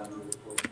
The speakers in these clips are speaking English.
annual report.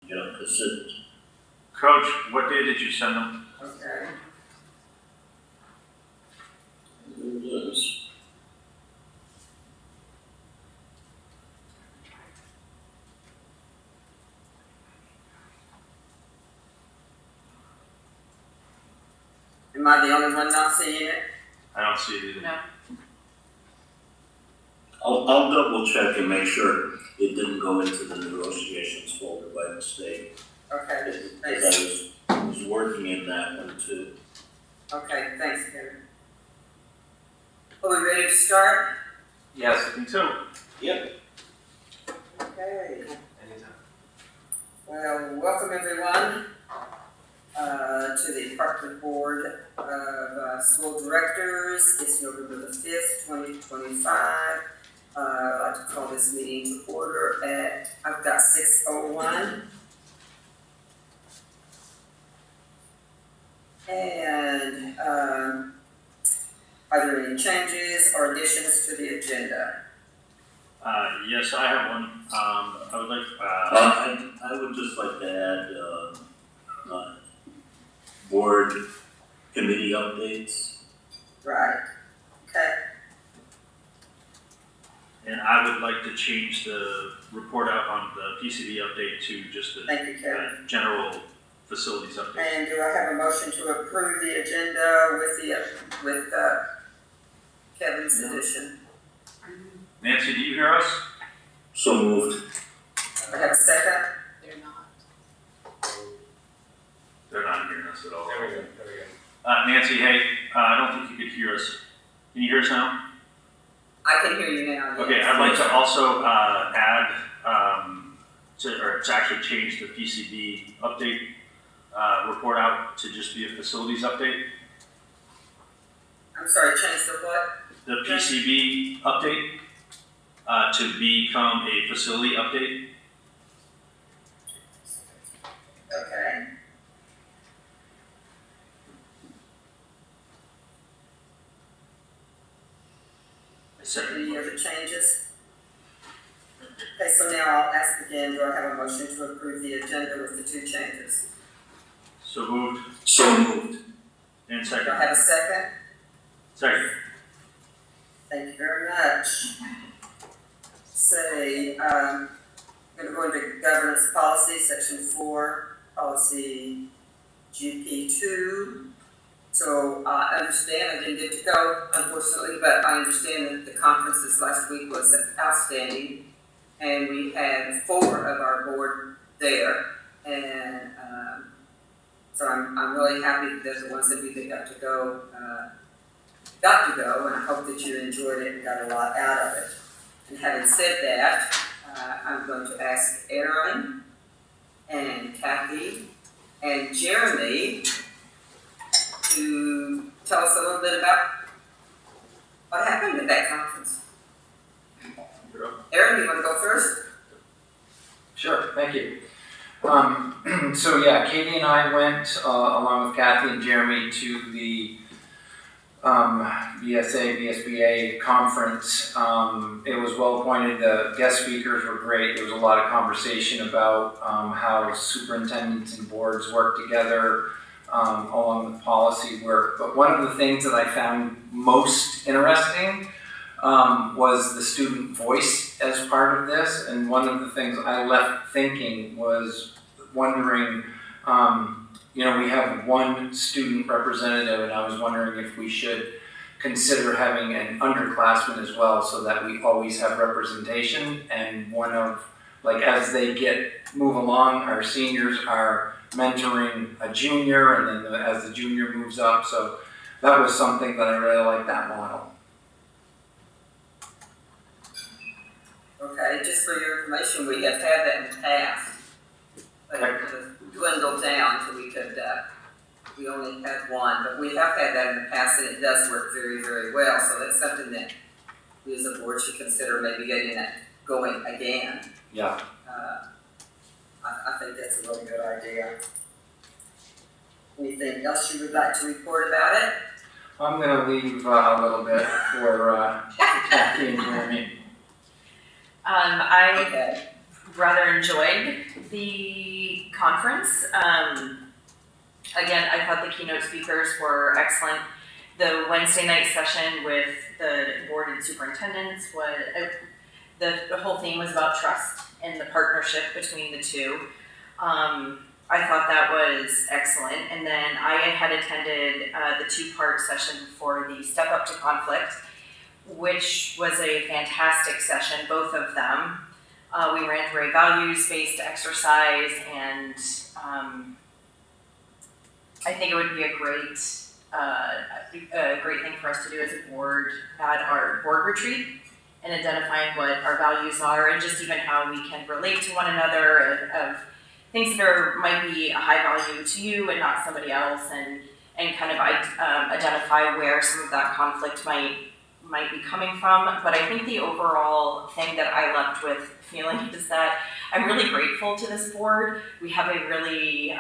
Yeah, consent. Coach, what day did you send them? Okay. There it is. Am I the only one not seeing it? I don't see it either. No. I'll double check and make sure it didn't go into the negotiations folder by mistake. Okay, Because thanks. I was working in that one too. Okay, thanks, Kevin. Are we ready to start? Yes, I think so. Yep. Okay. Anytime. Well, welcome everyone to the Hartford Board of School Directors. It's November the 5th, 2025. I'd like to call this meeting to order at, I've got 6:01. And are there any changes or additions to the agenda? Yes, I have one. I would like, I would just like to add board committee updates. Right, okay, and I would like to change the report out on the PCB update to just the thank you, Kevin. general facilities update. And do I have a motion to approve the agenda with Kevin's addition? Nancy, do you hear us? So moved. I have a second? They're not. They're not hearing us at all. There we go. Nancy, hey, I don't think you could hear us. Can you hear us now? I can hear you now. Okay, yes. I'd like to also add to actually change the PCB update report out to just be a facilities update. I'm sorry, change the what? The PCB update to become a facility update. Okay. Any other changes? Okay, so now I'll ask again, do I have a motion to approve the agenda with the 2 changes? So moved. So moved. And Do second. I have a second? Second. Thank you very much. Say, I'm going to go into governance policy, section 4, policy GP2. So I understand I didn't get to go, unfortunately, but I understand that the conferences last week was outstanding. And we had 4 of our board there. And so I'm really happy that the ones that we got to go, and I hope that you enjoyed it and got a lot out of it. And having said that, I'm going to ask Aron and Cathy and Jeremy to tell us a little bit about what happened at that conference. Aron, you want to go first? Sure, thank you. So yeah, Katie and I went, along with Cathy and Jeremy, to the VSBA conference. It was well appointed. The guest speakers were great. There was a lot of conversation about how superintendents and boards work together along with policy work. But one of the things that I found most interesting was the student voice as part of this. And one of the things I left thinking was wondering, we have one student representative, and I was wondering if we should consider having an underclassman as well, so that we always have representation. And one of, as they move along, our seniors are mentoring a junior, and then as the junior moves up. So that was something that I really liked, that model. Okay, just for your information, we have had that in the past. But it dwindled down so we only had one, but we have had that in the past, and it does work very, very well. So that's something that we as a board should consider maybe getting that going again. Yeah. I think that's a really good idea. Anything else you would like to report about it? I'm going to leave a little bit for Cathy and Jeremy. I rather enjoyed the conference. Again, I thought the keynote speakers were excellent. The Wednesday night session with the board and superintendents was, the whole theme was about trust and the partnership between the two. I thought that was excellent. And then I had attended the 2-part session for the Step Up to Conflict, which was a fantastic session, both of them. We ran through a values-based exercise, and I think it would be a great thing for us to do as a board at our board retreat, and identifying what our values are, and just even how we can relate to one another, of things that might be a high value to you and not somebody else, and kind of identify where some of that conflict might be coming from. But I think the overall thing that I left with feeling is that I'm really grateful to this board. We have a really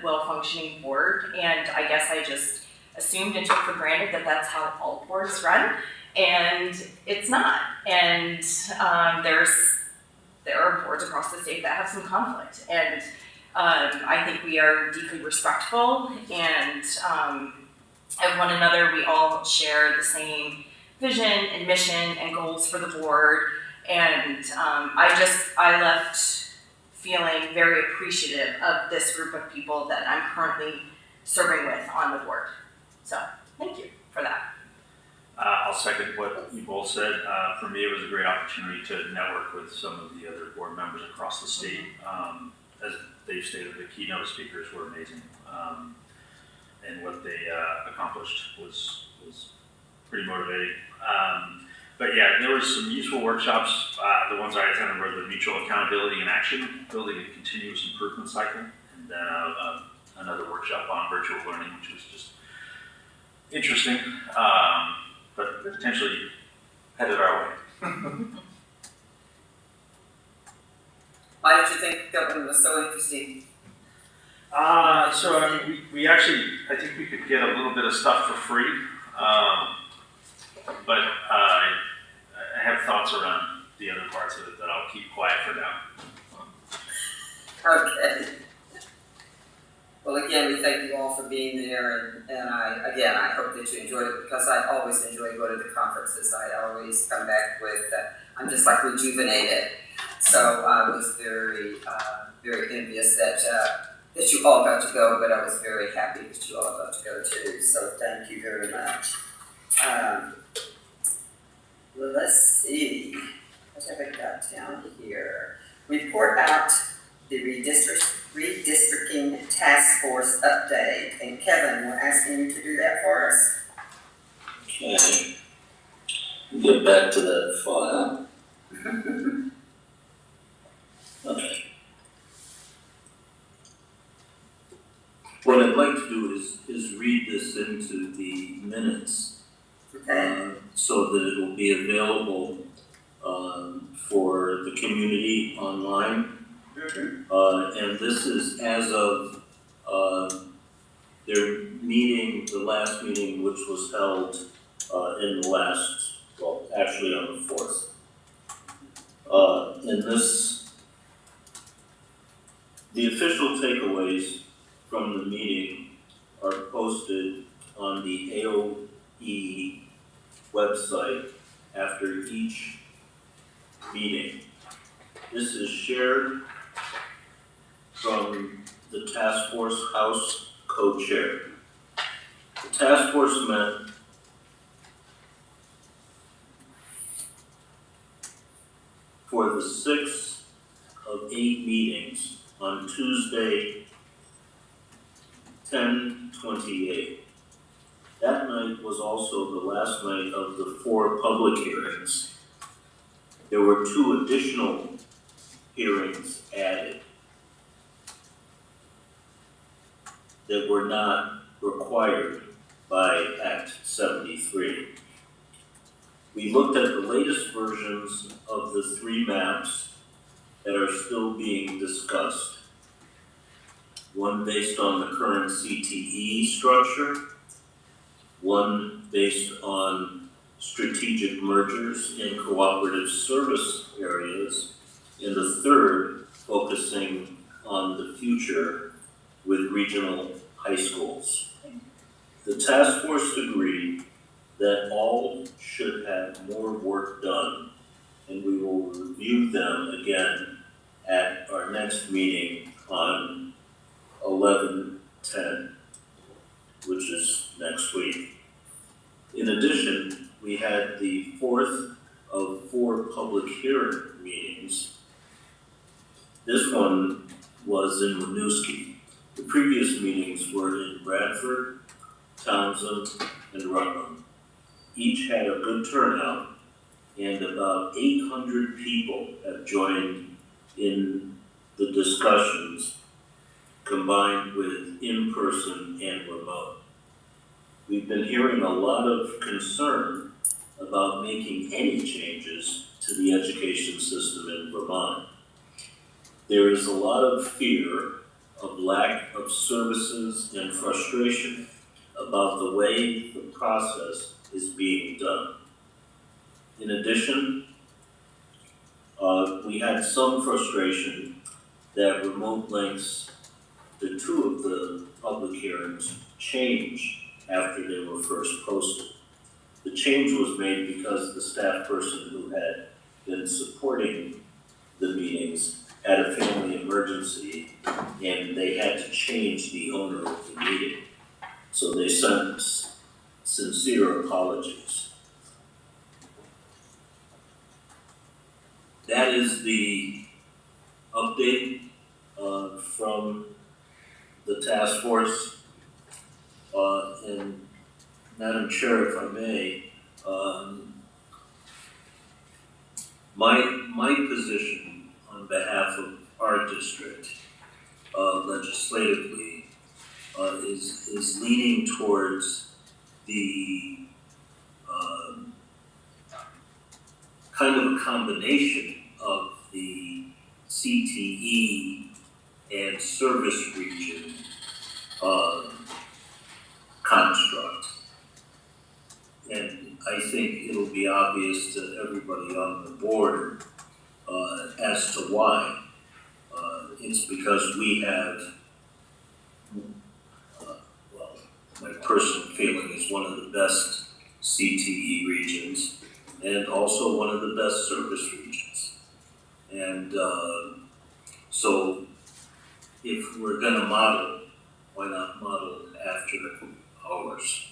well-functioning board, and I guess I just assumed and took for granted that that's how all boards run, and it's not. And there are boards across the state that have some conflict, and I think we are deeply respectful and of one another. We all share the same vision and mission and goals for the board, and I left feeling very appreciative of this group of people that I'm currently serving with on the board. So thank you for that. I'll second what you both said. For me, it was a great opportunity to network with some of the other board members across the state. As Dave stated, the keynote speakers were amazing, and what they accomplished was pretty motivating. But yeah, there was some useful workshops. The ones I attended were the mutual accountability and action, building a continuous improvement cycle, and then another workshop on virtual learning, which was just interesting, but potentially headed our way. Why did you think that one was so interesting? So I mean, we actually, I think we could get a little bit of stuff for free, but have thoughts around the other parts of it that I'll keep quiet for now. Okay. Well, again, we thank you all for being there, and I hope that you enjoyed it, because I always enjoy going to the conferences. I always come back with, I'm just like rejuvenated. So I was very envious that you all got to go, but I was very happy that you all got to go too. So thank you very much. Well, let's see. What have I got down here? Report out the Redistricting Taskforce update. And Kevin, we're asking you to do that for us. Okay. Get back to that file. Okay. What I'd like to do is read this into the minutes, so that it will be available for the community online. And this is as of their meeting, the last meeting, which was held in the last, well, actually on the 4th. In this, the official takeaways from the meeting are posted on the AOE website after each meeting. This is shared from the Task Force House co-chair. The Task Force met for the 6th of 8 meetings on Tuesday, 10/28. That night was also the last night of the 4 public hearings. There were 2 additional hearings added that were not required by Act 73. We looked at the latest versions of the 3 maps that are still being discussed. One based on the current CTE structure, one based on strategic mergers in cooperative service areas, and the third focusing on the future with regional high schools. The task force agreed that all should have more work done, and we will review them again at our next meeting on 11/10, which is next week. In addition, we had the 4th of 4 public hearing meetings. This one was in Winooski. The previous meetings were in Bradford, Townsend, and Rutland. Each had a good turnout, and about 800 people have joined in the discussions, combined with in-person and remote. We've been hearing a lot of concern about making any changes to the education system in Vermont. There is a lot of fear of lack of services and frustration about the way the process is being done. In addition, we had some frustration that remote links to 2 of the public hearings changed after they were first posted. The change was made because the staff person who had been supporting the meetings had a family emergency, and they had to change the owner of the meeting. So they sent sincere apologies. That is the update from the task force. And Madam Chair, if I may, my position on behalf of our district legislatively is leaning towards the kind of a combination of the CTE and service region construct. And I think it'll be obvious to everybody on the board as to why. It's because we have, well, my personal feeling is one of the best CTE regions and also one of the best service regions. And so if we're gonna model, why not model after ours?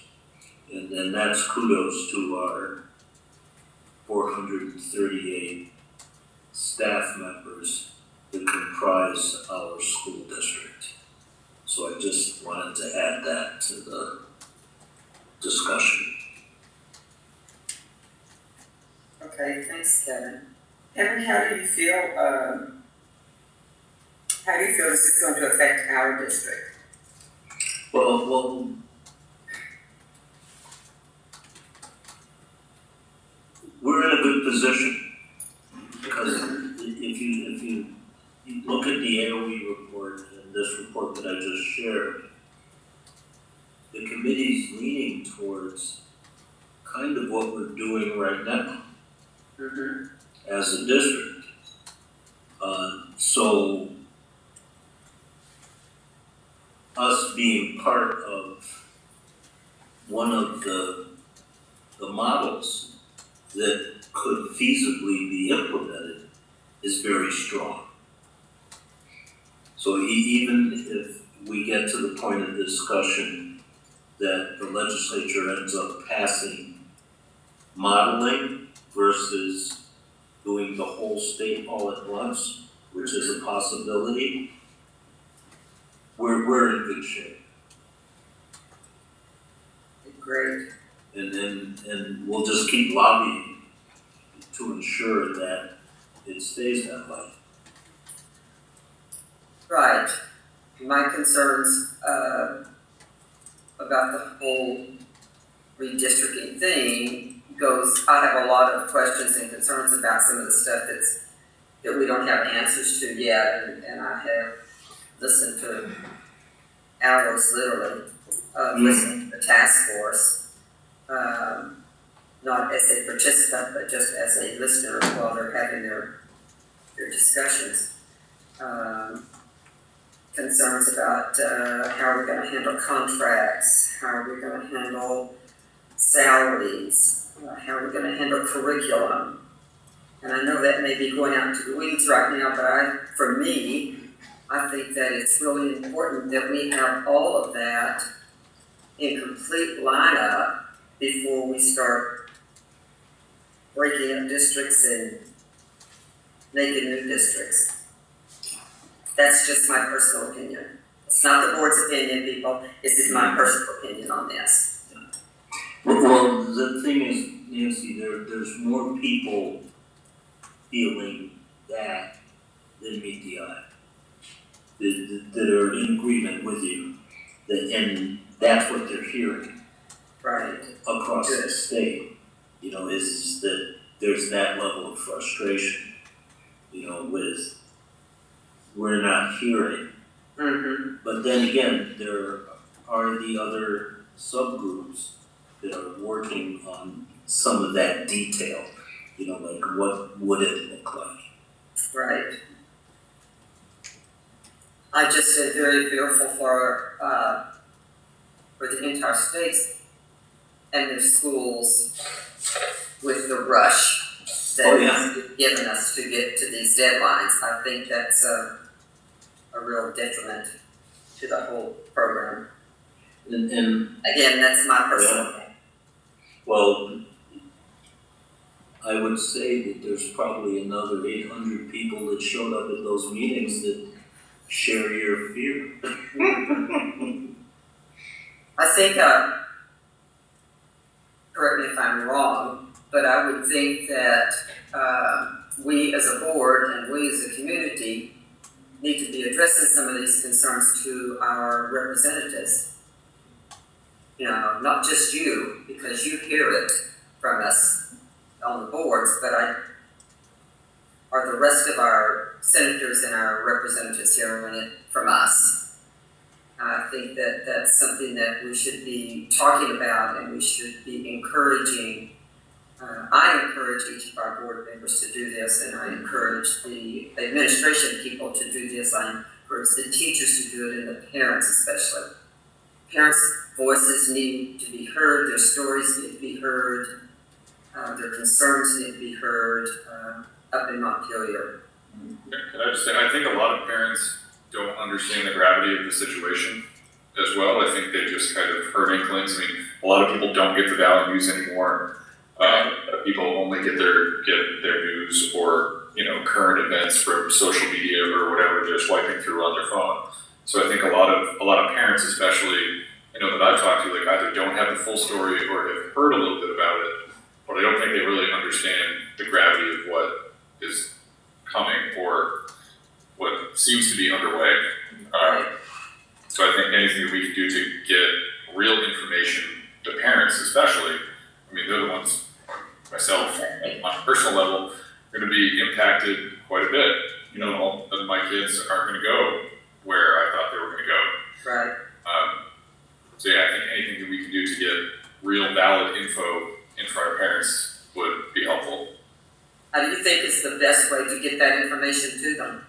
And that's kudos to our 438 staff members that comprise our school district. So I just wanted to add that to the discussion. Okay, thanks, Kevin. Kevin, how do you feel this is going to affect our district? Well, we're in a good position because if you look at the AOE report and this report that I just shared, the committee's leaning towards kind of what we're doing right now as a district. So us being part of one of the models that could feasibly be implemented is very strong. So even if we get to the point of discussion that the legislature ends up passing modeling versus doing the whole state all at once, which is a possibility, we're in good shape. Great. And we'll just keep lobbying to ensure that it stays that way. Right. My concerns about the whole redistricting thing goes, I have a lot of questions and concerns about some of the stuff that we don't have answers to yet, and I have listened to hours literally, listening to the Taskforce, not as a participant, but just as a listener while they're having their discussions. Concerns about how are we going to handle contracts, how are we going to handle salaries, how are we going to handle curriculum. And I know that may be going out to the weeds right now, but for me, I think that it's really important that we have all of that in complete lineup before we start breaking up districts and making new districts. That's just my personal opinion. It's not the board's opinion, people. This is my personal opinion on this. Well, the thing is, Nancy, there's more people feeling that than meet the eye, that are in agreement with you, and that's what they're hearing. Right. Across the state, is that there's that level of frustration, with we're not hearing. Mm-hmm. But then again, there are the other subgroups that are working on some of that detail, like what would it look like? Right. I just am very fearful for the entire states and their schools with the rush that is given us to get to these deadlines. I think that's a real detriment to the whole program. And again, that's my personal opinion. Well, I would say that there's probably another 800 people that showed up at those meetings that share your fear. I think, correct me if I'm wrong, but I would think that we as a board and we as a community need to be addressing some of these concerns to our representatives. Not just you, because you hear it from us on the boards, but are the rest of our senators and our representatives hearing it from us? I think that that's something that we should be talking about and we should be encouraging I encourage each of our board members to do this, and I encourage the administration people to do this. I encourage the teachers to do it, and the parents especially. Parents' voices need to be heard, their stories need to be heard, their concerns need to be heard up in Montpelier. Can I just say, I think a lot of parents don't understand the gravity of the situation as well. I think they just kind of heard inklings. I mean, a lot of people don't get the values anymore. People only get their news or, you know, current events from social media or whatever they're swiping through on their phone. So I think a lot of parents, especially, you know, that I've talked to, like either don't have the full story or have heard a little bit about it, but I don't think they really understand the gravity of what is coming or what seems to be underway. So I think anything that we can do to get real information to parents, especially, I mean, they're the ones, myself, on a personal level, are going to be impacted quite a bit. You know, my kids aren't going to go where I thought they were going to go. Right. So yeah, I think anything that we can do to get real valid info in front of parents would be helpful. How do you think is the best way to get that information to them?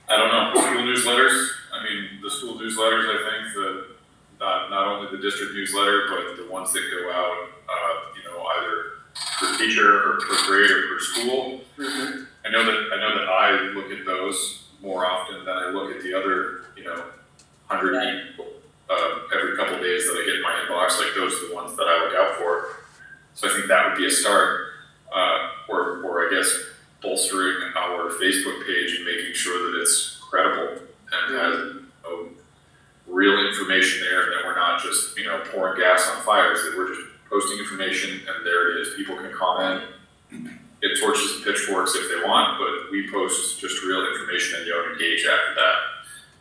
I don't know. School newsletters. I mean, the school newsletters. I think that not only the district newsletter, but the ones that go out, you know, either per teacher or per grade or per school. Mm-hmm. I know that I look at those more often than I look at the other, you know, 100 every couple of days that I get in my inbox. Like those are the ones that I look out for. So I think that would be a start, or I guess bolstering our Facebook page and making sure that it's credible and has, you know, real information there, and that we're not just, you know, pouring gas on fires, that we're just posting information and there it is. People can comment, get torches and pitchforks if they want, but we post just real information and you don't engage after that.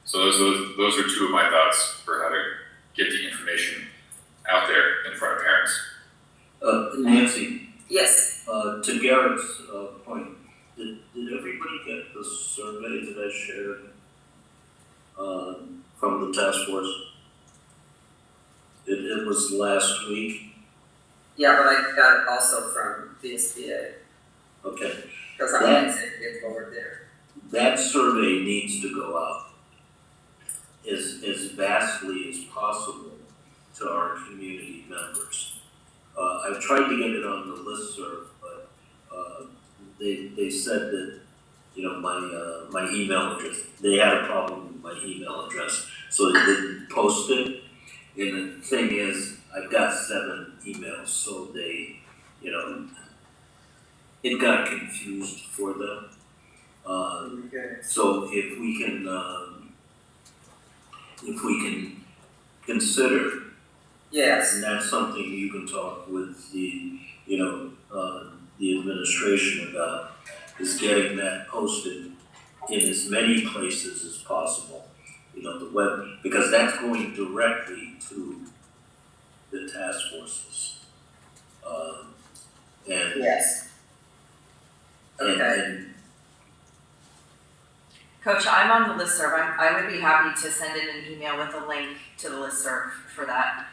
So those are two of my thoughts for how to get the information out there in front of parents. Nancy, Yes. to Garrett's point, did everybody get the survey that I shared from the task force? It was last week. Yeah, but I got it also from VSBA, Okay. because I'm an executive board there. That survey needs to go out as vastly as possible to our community members. I've tried to get it on the listserv, but they said that, you know, my email address, they had a problem with my email address, so they didn't post it. And the thing is, I've got 7 emails, so they, you know, it got confused for them. Okay. So if we can consider, Yes. and that's something you can talk with the, you know, the administration about, is getting that posted in as many places as possible. You know, the web, because that's going directly to the task forces. And Yes. and Coach, I'm on the listserv. I would be happy to send in an email with a link to the listserv for that.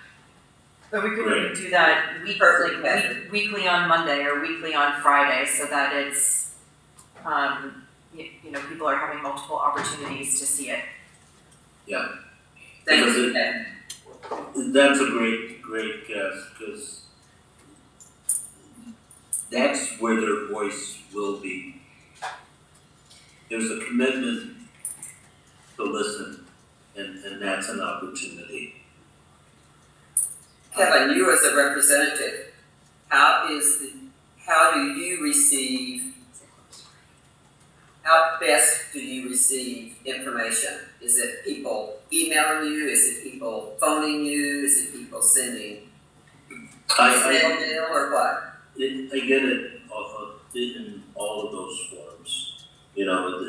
But we could Great. do that Perfect, Cathy. weekly on Monday or weekly on Friday, so that it's, you know, people are having multiple opportunities to see it. Thank Because you, it- Ken. that's a great guess, because that's where their voice will be. There's a commitment to listen, and that's an opportunity. Kevin, you as a representative, how do you receive, how best do you receive information? Is it people emailing you? Is it people phoning you? Is it people sending snail mail or what? I get it in all of those forms. You know,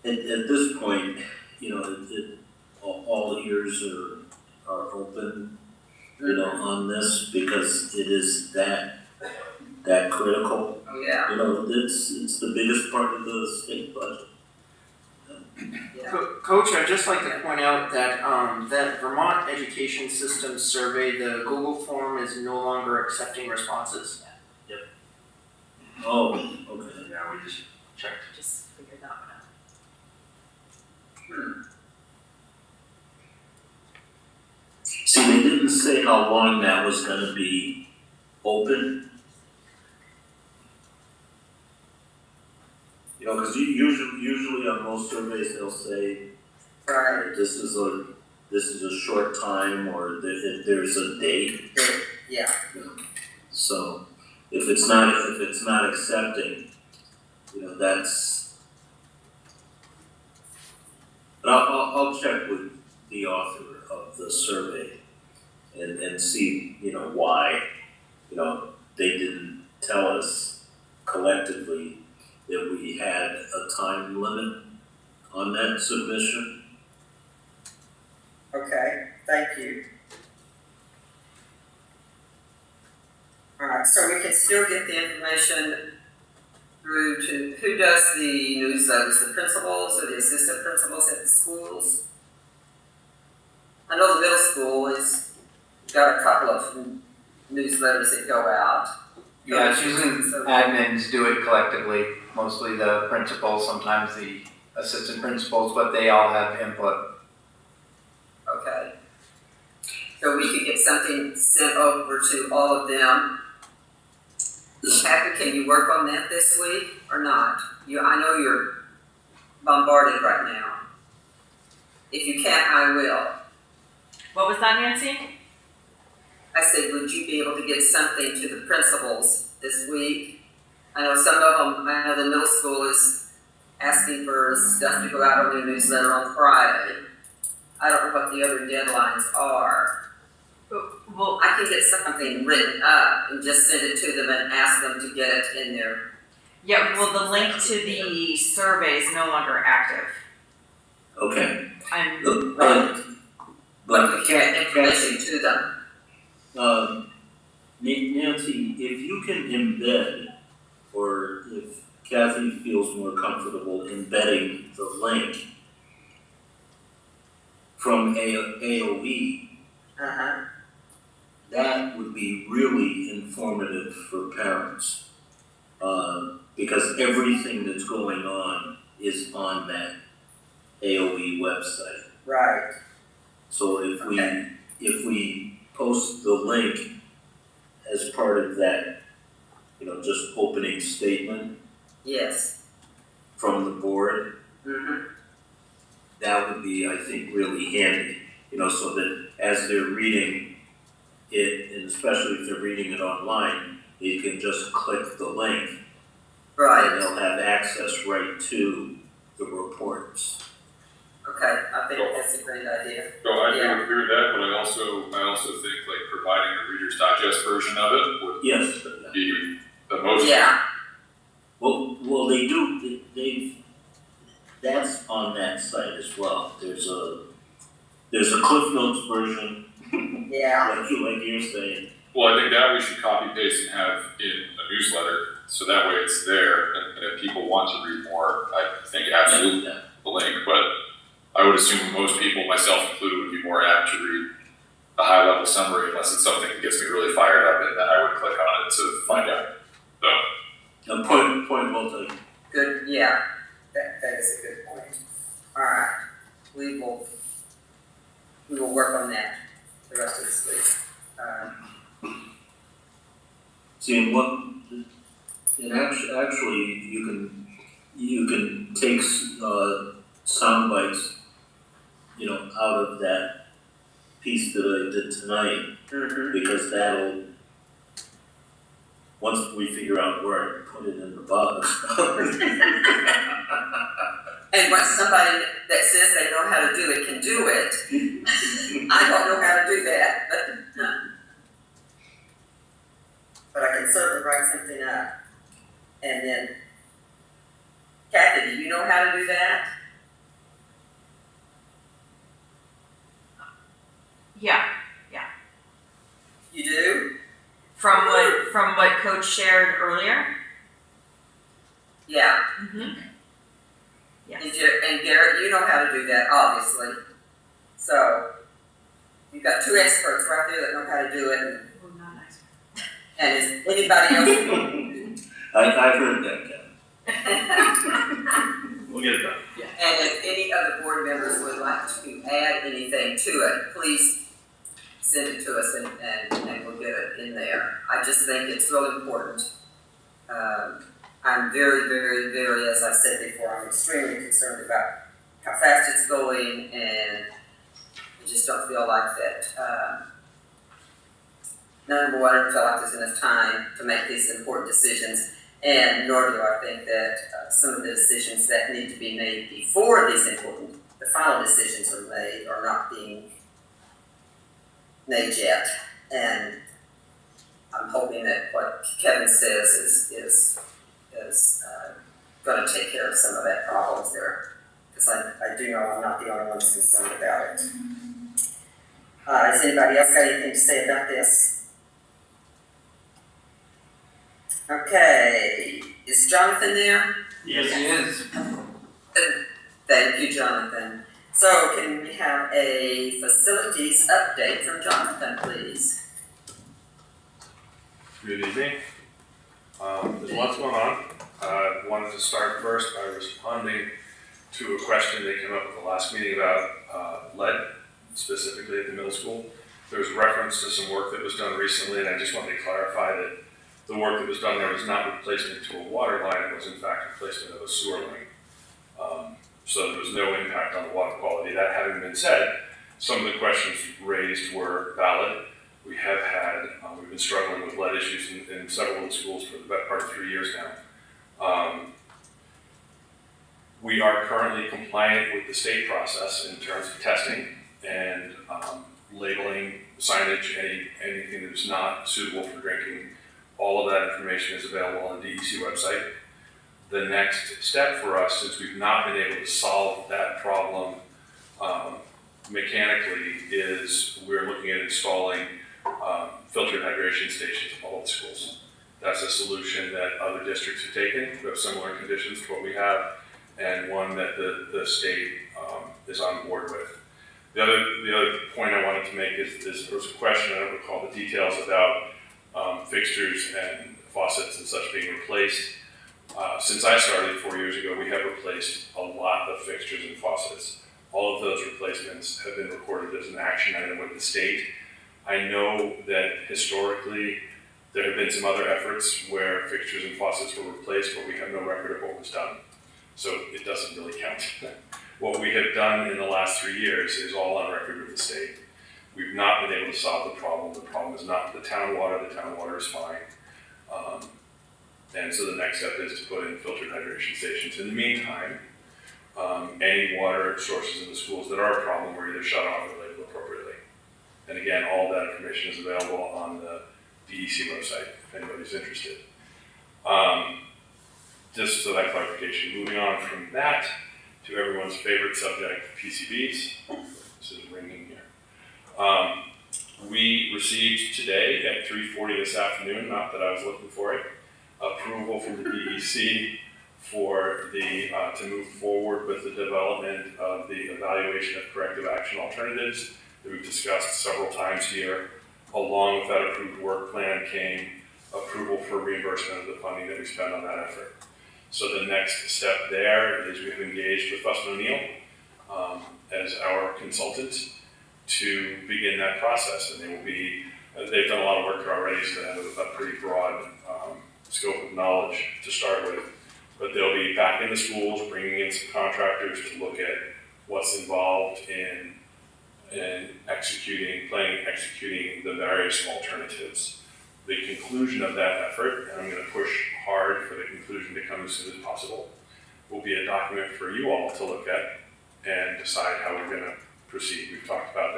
at this point, you know, all ears are open, you know, on this, because it is that critical. Yeah. You know, it's the biggest part of the state budget. Yeah. Coach, I'd just like to point out that, that Vermont Education Systems survey, the Google form is no longer accepting responses. Oh, okay. Yeah, we just checked. Just figured that one out. See, they didn't say how long that was gonna be open. You know, cause usually on most surveys, they'll say, Right, this is a short time, or there's a date. yeah, So, if it's not accepting, you know, that's. But I'll check with the author of the survey and see, you know, why, you know, they didn't tell us collectively that we had a time limit on that submission. okay, thank you. Alright, so we can still get the information through to, who does the newsletters, the principals or the assistant principals at the schools? I know the middle school has got a couple of newsletters that go out. Yeah, it's usually admins do it collectively, mostly the principals, sometimes the assistant principals, but they all have input. Okay. So we could get something sent over to all of them. Cathy, can you work on that this week or not? I know you're bombarded right now. If you can't, I will. What was that, Nancy? I said, would you be able to get something to the principals this week? I know some of them, I know the middle school is asking for stuff to go out on their newsletter on Friday. I don't know what the other deadlines are. Well, I can get something written up and just send it to them and ask them to get it in there. yeah, well, the link to the survey is no longer active. Okay. But we can get information to them. Nancy, if you can embed, or if Cathy feels more comfortable embedding the link from AOE, Uh-huh. that would be really informative for parents. Because everything that's going on is on that AOE website. Right. So if we post the link as part of that, you know, just opening statement Yes. from the board, Mm-hmm. that would be, I think, really handy, you know, so that as they're reading it, and especially if they're reading it online, they can just click the link and Right. they'll have access right to the reports. Okay, I think that's a great idea. So I Yeah. do agree with that, but I also think like providing a Reader's Digest version of it would Yes. be the most. Yeah. Well, they do, that's on that site as well. There's a Cliff Notes version, Yeah. like you're saying. Well, I think that we should copy paste and have in a newsletter, so that way it's there, and if people want to read more, I think absolutely the link, but I would assume most people, myself included, would be more apt to read a high level summary unless it's something that gets me really fired up, and then I would click on it to find out. So, Point well taken. Good, yeah. That is a good point. Alright. We will work on that the rest of this week. See, and actually, you can take sound bites, you know, out of that piece that I did tonight, Mm-hmm. because that'll, once we figure out where I put it in the box. And once somebody that says they know how to do it can do it, I don't know how to do that, but I can certainly write something up. And then, Cathy, do you know how to do that? Yeah, You do? from what Coach shared earlier. Yeah. Mm-hmm. Yes. And Garrett, you know how to do that, obviously. So, you've got two experts right there that know how to do it, We're not nice. and is anybody else? I've heard that, We'll get it done. And if any other board members would like to add anything to it, please send it to us and we'll get it in there. I just think it's really important. I'm very, very, very, as I said before, I'm extremely concerned about how fast it's going, and I just don't feel like that. Number one, I don't feel like there's enough time to make these important decisions, and nor do I think that some of the decisions that need to be made before these important, the final decisions are made, are not being made yet. And I'm hoping that what Kevin says is going to take care of some of that problems there, because I do know I'm not the only one who's concerned about it. Has anybody else got anything to say about this? Okay, is Jonathan there? Yes, he is. Thank you, Jonathan. So can we have a facilities update from Jonathan, please? Good evening. There's lots going on. I wanted to start first by responding to a question that came up at the last meeting about lead, specifically at the middle school. There was reference to some work that was done recently, and I just wanted to clarify that the work that was done there was not replacement to a water line, it was in fact replacement of a sewer line. So there was no impact on the water quality. That having been said, some of the questions raised were valid. We have had, we've been struggling with lead issues in several of the schools for the better part of 3 years now. We are currently compliant with the state process in terms of testing and labeling, signage, anything that is not suitable for drinking. All of that information is available on the DEC website. The next step for us, since we've not been able to solve that problem mechanically, is we're looking at installing filtered hydration stations at all the schools. That's a solution that other districts have taken who have similar conditions to what we have, and one that the state is on board with. The other point I wanted to make is there was a question, I don't recall the details, about fixtures and faucets and such being replaced. Since I started 4 years ago, we have replaced a lot of fixtures and faucets. All of those replacements have been recorded as an action item with the state. I know that historically there have been some other efforts where fixtures and faucets were replaced, but we have no record of what was done. So it doesn't really count. What we have done in the last 3 years is all on record with the state. We've not been able to solve the problem. The problem is not the town water. The town water is fine. And so the next step is to put in filtered hydration stations. In the meantime, any water sources in the schools that are a problem are either shut off or labeled appropriately. And again, all that information is available on the DEC website if anybody's interested. Just so that clarification. Moving on from that to everyone's favorite subject, PCBs. This is ringing here. We received today at 3:40 this afternoon, not that I was looking for it, approval from the DEC for to move forward with the development of the evaluation of corrective action alternatives that we've discussed several times here. Along with that approved work plan came approval for reimbursement of the funding that we spend on that effort. So the next step there is we've engaged with Fuss & O'Neill as our consultant to begin that process, and they've done a lot of work here already, so they have a pretty broad scope of knowledge to start with. But they'll be back in the schools, bringing in some contractors to look at what's involved in executing the various alternatives. The conclusion of that effort, and I'm going to push hard for the conclusion to come as soon as possible, will be a document for you all to look at and decide how we're going to proceed. We've talked about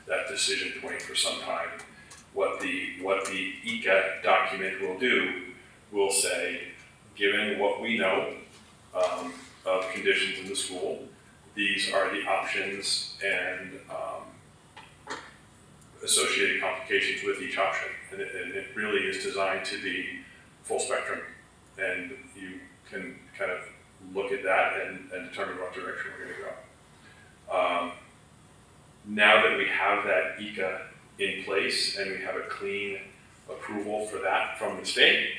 that decision point for some time. What the ECA document will do will say, given what we know of conditions in the school, these are the options and associated complications with each option. And it really is designed to be full spectrum, and you can kind of look at that and determine what direction we're gonna go. Now that we have that ECA in place and we have a clean approval for that from the state,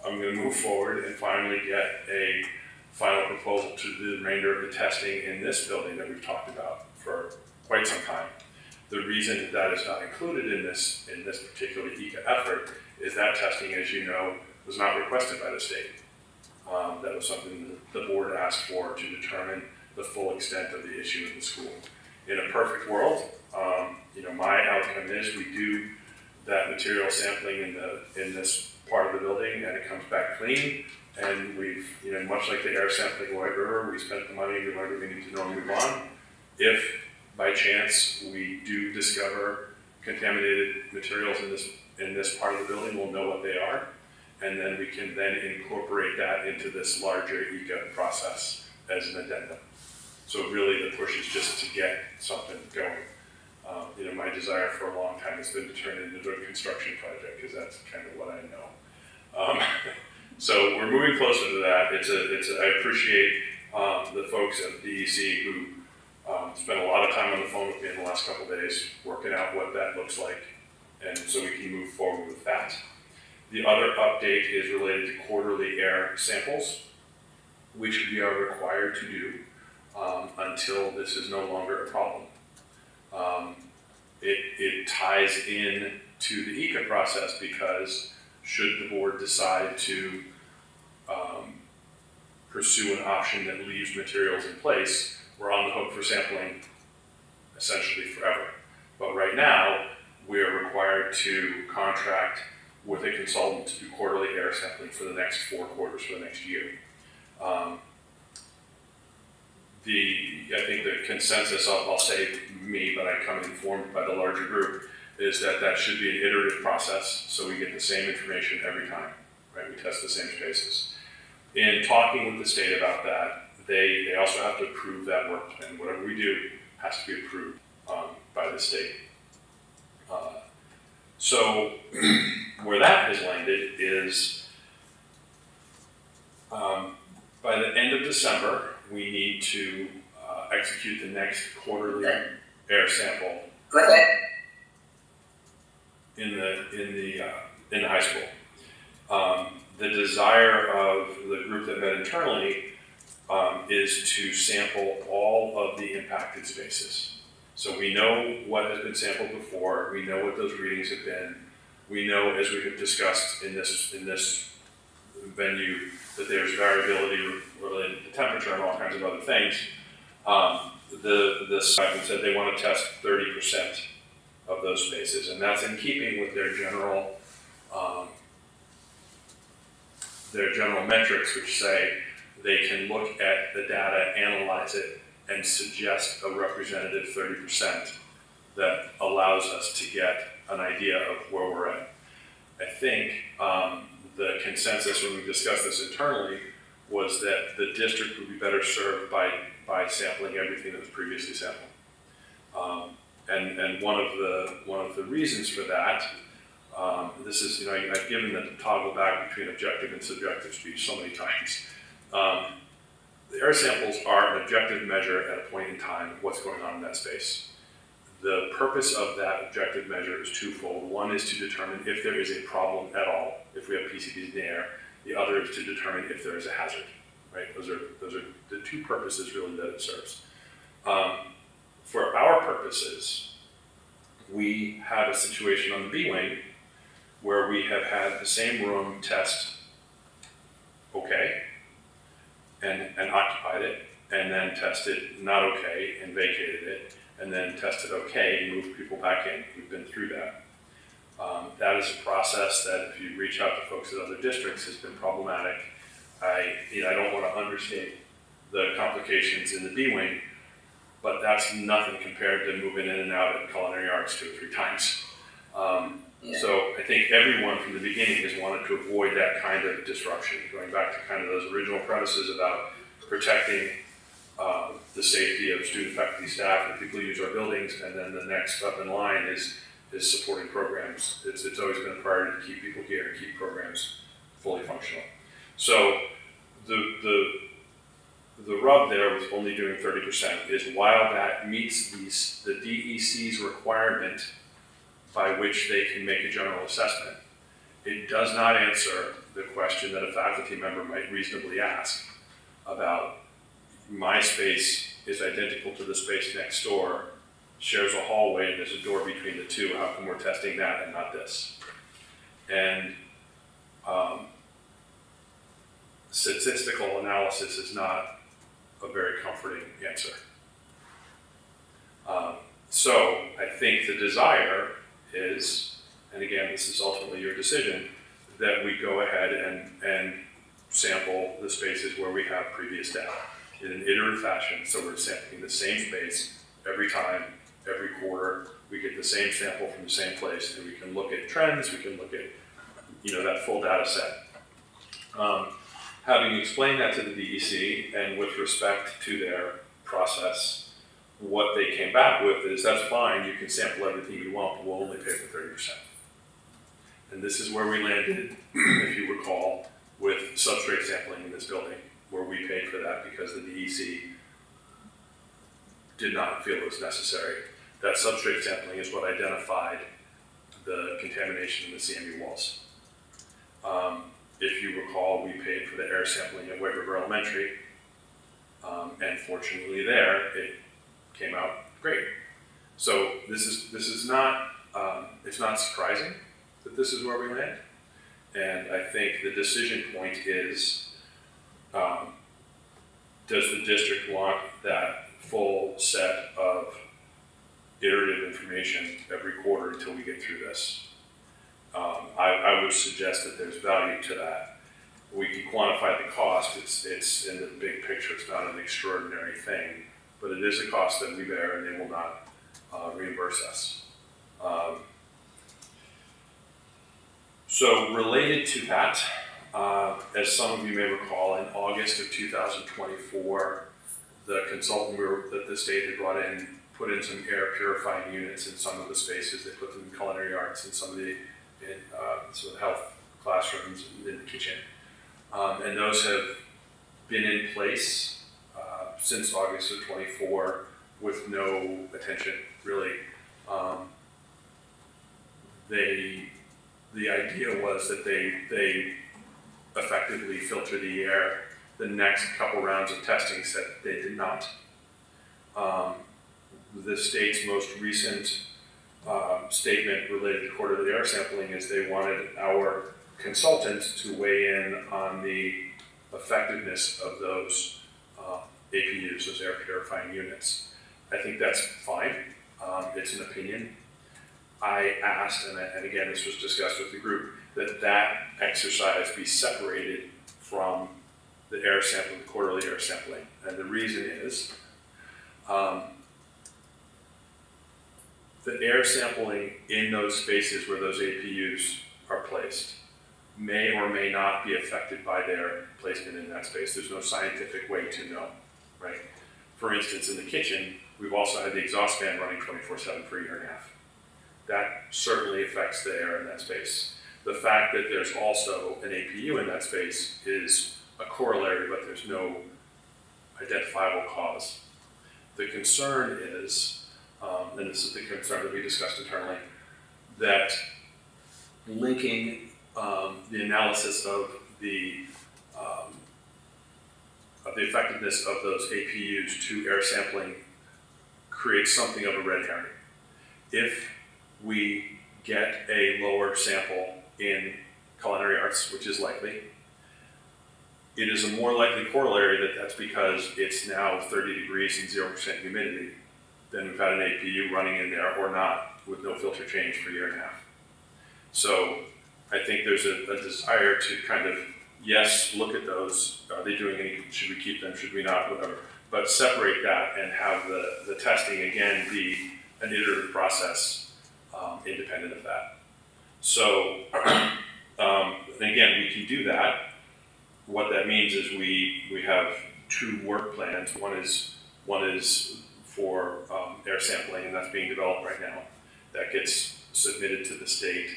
I'm gonna move forward and finally get a final proposal to do the remainder of the testing in this building that we've talked about for quite some time. The reason that that is not included in this particular ECA effort is that testing, as you know, was not requested by the state. That was something that the board asked for to determine the full extent of the issue in the school. In a perfect world, my outcome is we do that material sampling in this part of the building and it comes back clean. And we've, much like the air sampling in White River, we spent the money, we learned what we need to know and move on. If by chance we do discover contaminated materials in this part of the building, we'll know what they are. And then we can then incorporate that into this larger ECA process as an addendum. So really the push is just to get something going. My desire for a long time has been to turn it into a construction project because that's kind of what I know. So we're moving closer to that. I appreciate the folks at DEC who spent a lot of time on the phone with me in the last couple of days working out what that looks like, and so we can move forward with that. The other update is related to quarterly air samples, which we are required to do until this is no longer a problem. It ties in to the ECA process because should the board decide to pursue an option that leaves materials in place, we're on the hook for sampling essentially forever. But right now, we are required to contract with a consultant to do quarterly air sampling for the next 4 quarters for the next year. I think the consensus, I'll say me, but I come informed by the larger group, is that should be an iterative process, so we get the same information every time, right? We test the same spaces. In talking with the state about that, they also have to approve that work plan. Whatever we do has to be approved by the state. So where that has landed is by the end of December, we need to execute the next quarterly air sample. Go ahead. In the high school. The desire of the group that met internally is to sample all of the impacted spaces. So we know what has been sampled before, we know what those readings have been, we know, as we have discussed in this venue, that there's variability related to temperature and all kinds of other things. The site said they want to test 30% of those spaces, and that's in keeping with their general metrics, which say they can look at the data, analyze it, and suggest a representative 30% that allows us to get an idea of where we're at. I think the consensus when we discussed this internally was that the district would be better served by sampling everything that was previously sampled. And one of the reasons for that, this is, I've given the toggle back between objective and subjective speech so many times. The air samples are an objective measure at a point in time of what's going on in that space. The purpose of that objective measure is twofold. One is to determine if there is a problem at all, if we have PCBs in the air. The other is to determine if there is a hazard, right? Those are the two purposes really that it serves. For our purposes, we have a situation on the B wing where we have had the same room test okay and occupied it, and then tested not okay and vacated it, and then tested okay and moved people back in. We've been through that. That is a process that, if you reach out to folks at other districts, has been problematic. I don't want to understate the complications in the B wing, but that's nothing compared to moving in and out at culinary arts 2 or 3 times. So I think everyone from the beginning has wanted to avoid that kind of disruption, going back to kind of those original premises about protecting the safety of student, faculty, staff, and people who use our buildings, and then the next up in line is supporting programs. It's always been a priority to keep people here and keep programs fully functional. So the The rub there with only doing 30% is while that meets the DEC's requirement by which they can make a general assessment, it does not answer the question that a faculty member might reasonably ask about my space is identical to the space next door, shares a hallway, and there's a door between the two. How come we're testing that and not this? And statistical analysis is not a very comforting answer. So I think the desire is, and again, this is ultimately your decision, that we go ahead and sample the spaces where we have previous data in an iterative fashion. So we're sampling the same space every time, every quarter. We get the same sample from the same place, and we can look at trends. We can look at, that full data set. Having explained that to the DEC and with respect to their process, what they came back with is that's fine. You can sample everything you want, but we'll only pay for 30%. And this is where we landed, if you recall, with substrate sampling in this building, where we paid for that because the DEC did not feel it was necessary. That substrate sampling is what identified the contamination in the CMU walls. If you recall, we paid for the air sampling at White River Elementary, and fortunately there, it came out great. So this is not, it's not surprising that this is where we land. And I think the decision point is, does the district want that full set of iterative information every quarter until we get through this? I would suggest that there's value to that. We can quantify the cost. It's in the big picture. It's not an extraordinary thing, but it is a cost that we bear, and they will not reimburse us. So related to that, as some of you may recall, in August of 2024, the consultant that the state had brought in put in some air purifying units in some of the spaces. They put them in culinary arts and some of the health classrooms in the kitchen. And those have been in place since August of 24 with no attention, really. The idea was that they effectively filter the air. The next couple rounds of testing said they did not. The state's most recent statement related to quarterly air sampling is they wanted our consultants to weigh in on the effectiveness of those APUs, those air purifying units. I think that's fine. It's an opinion. I asked, and again, this was discussed with the group, that exercise be separated from the air sampling, the quarterly air sampling. And the reason is, the air sampling in those spaces where those APUs are placed may or may not be affected by their placement in that space. There's no scientific way to know, right? For instance, in the kitchen, we've also had the exhaust fan running 24/7 for a year and a half. That certainly affects the air in that space. The fact that there's also an APU in that space is a corollary, but there's no identifiable cause. The concern is, and this is the concern that we discussed internally, that linking the analysis of the effectiveness of those APUs to air sampling creates something of a red herring. If we get a lower sample in culinary arts, which is likely, it is a more likely corollary that that's because it's now 30 degrees and 0% humidity than we've had an APU running in there or not with no filter change for a year and a half. So I think there's a desire to kind of, yes, look at those. Are they doing any, should we keep them, should we not, whatever. But separate that and have the testing again be an iterative process independent of that. So, and again, we can do that. What that means is we have two work plans. One is for air sampling, and that's being developed right now. That gets submitted to the state,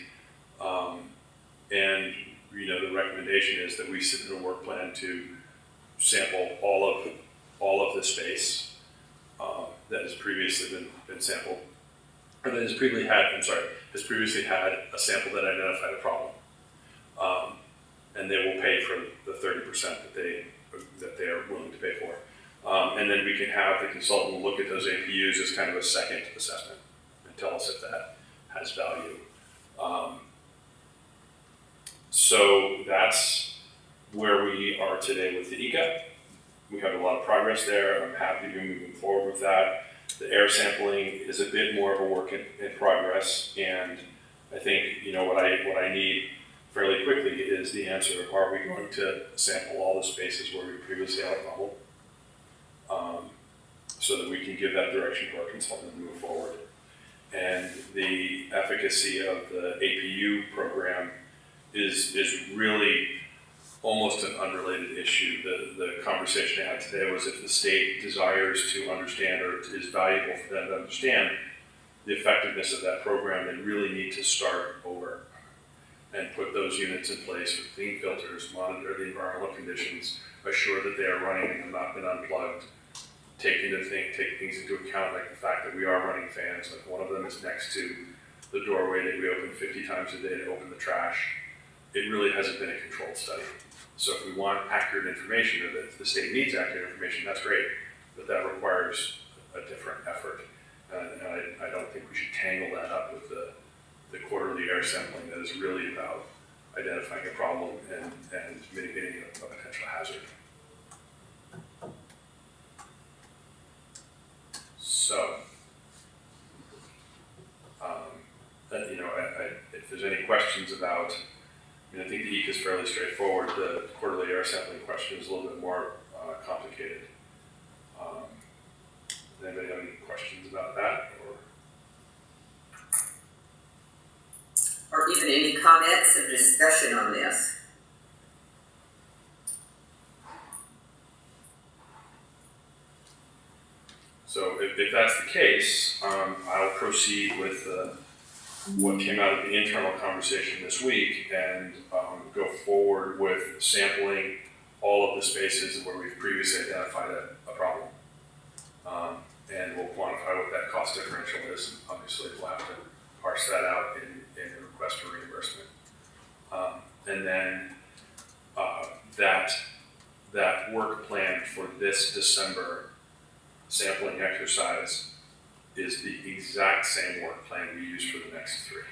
and the recommendation is that we submit a work plan to sample all of previously been sampled, or that has previously had a sample that identified a problem. And they will pay for the 30% that they are willing to pay for. And then we can have the consultant look at those APUs as kind of a second assessment and tell us if that has value. So that's where we are today with the ECA. We have a lot of progress there. I'm happy to be moving forward with that. The air sampling is a bit more of a work in progress, and I think what I need fairly quickly is the answer of, are we going to sample all the spaces where we previously had a problem, so that we can give that direction to our consultant and move forward. And the efficacy of the APU program is really almost an unrelated issue. The conversation I had today was if the state desires to understand, or is valuable for them to understand the effectiveness of that program, they really need to start over and put those units in place with clean filters, monitor the environmental conditions, assure that they are running and have not been unplugged, take things into account, like the fact that we are running fans, like one of them is next to the doorway that we open 50 times a day to open the trash. It really hasn't been a controlled study. So if we want accurate information, or that the state needs accurate information, that's great, but that requires a different effort. And I don't think we should tangle that up with the quarterly air sampling that is really about identifying a problem and mitigating a potential hazard. So, if there's any questions about, I think the EEC is fairly straightforward. The quarterly air sampling question is a little bit more complicated. Does anybody have any questions about that? Or even any comments or discussion on this? So if that's the case, I'll proceed with what came out of the internal conversation this week and go forward with sampling all of the spaces where we've previously identified a problem. And we'll quantify what that cost differential is, and obviously we'll have to parse that out in a request for reimbursement. And then that work plan for this December sampling exercise is the exact same work plan we use for the next three.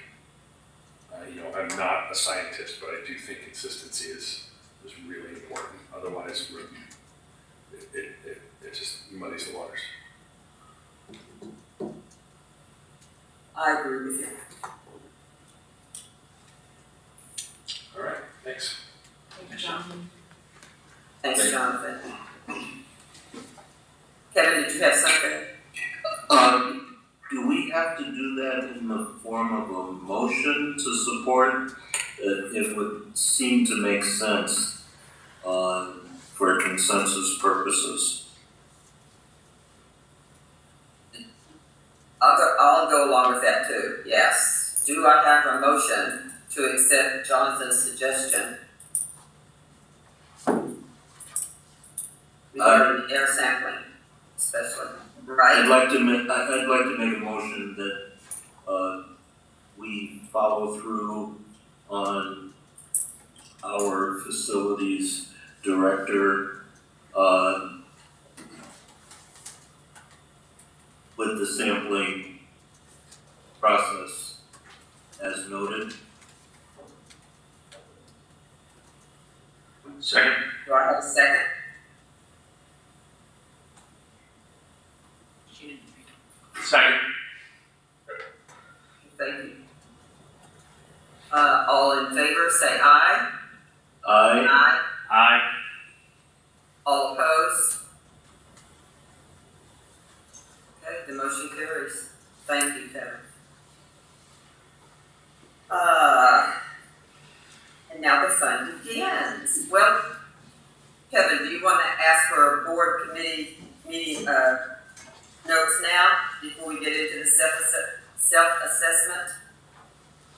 I'm not a scientist, but I do think consistency is really important. Otherwise, it just muddies the waters. I agree with you. All right, thanks. Thank you, Jonathan. Thanks, Jonathan. Kevin, did you have something? Do we have to do that in the form of a motion to support? It would seem to make sense for consensus purposes. I'll go along with that too, yes. Do I have a motion to accept Jonathan's suggestion regarding air sampling, especially, right? I'd like to make a motion that we follow through on our facilities director with the sampling process as noted. Second. Do I have a second? Second. Thank you. All in favor, say aye. Aye. Aye. Aye. All opposed? Okay, the motion carries. Thank you, Kevin. And now the fun begins. Well, Kevin, do you want to ask for a board committee meeting notes now before we get into the self-assessment?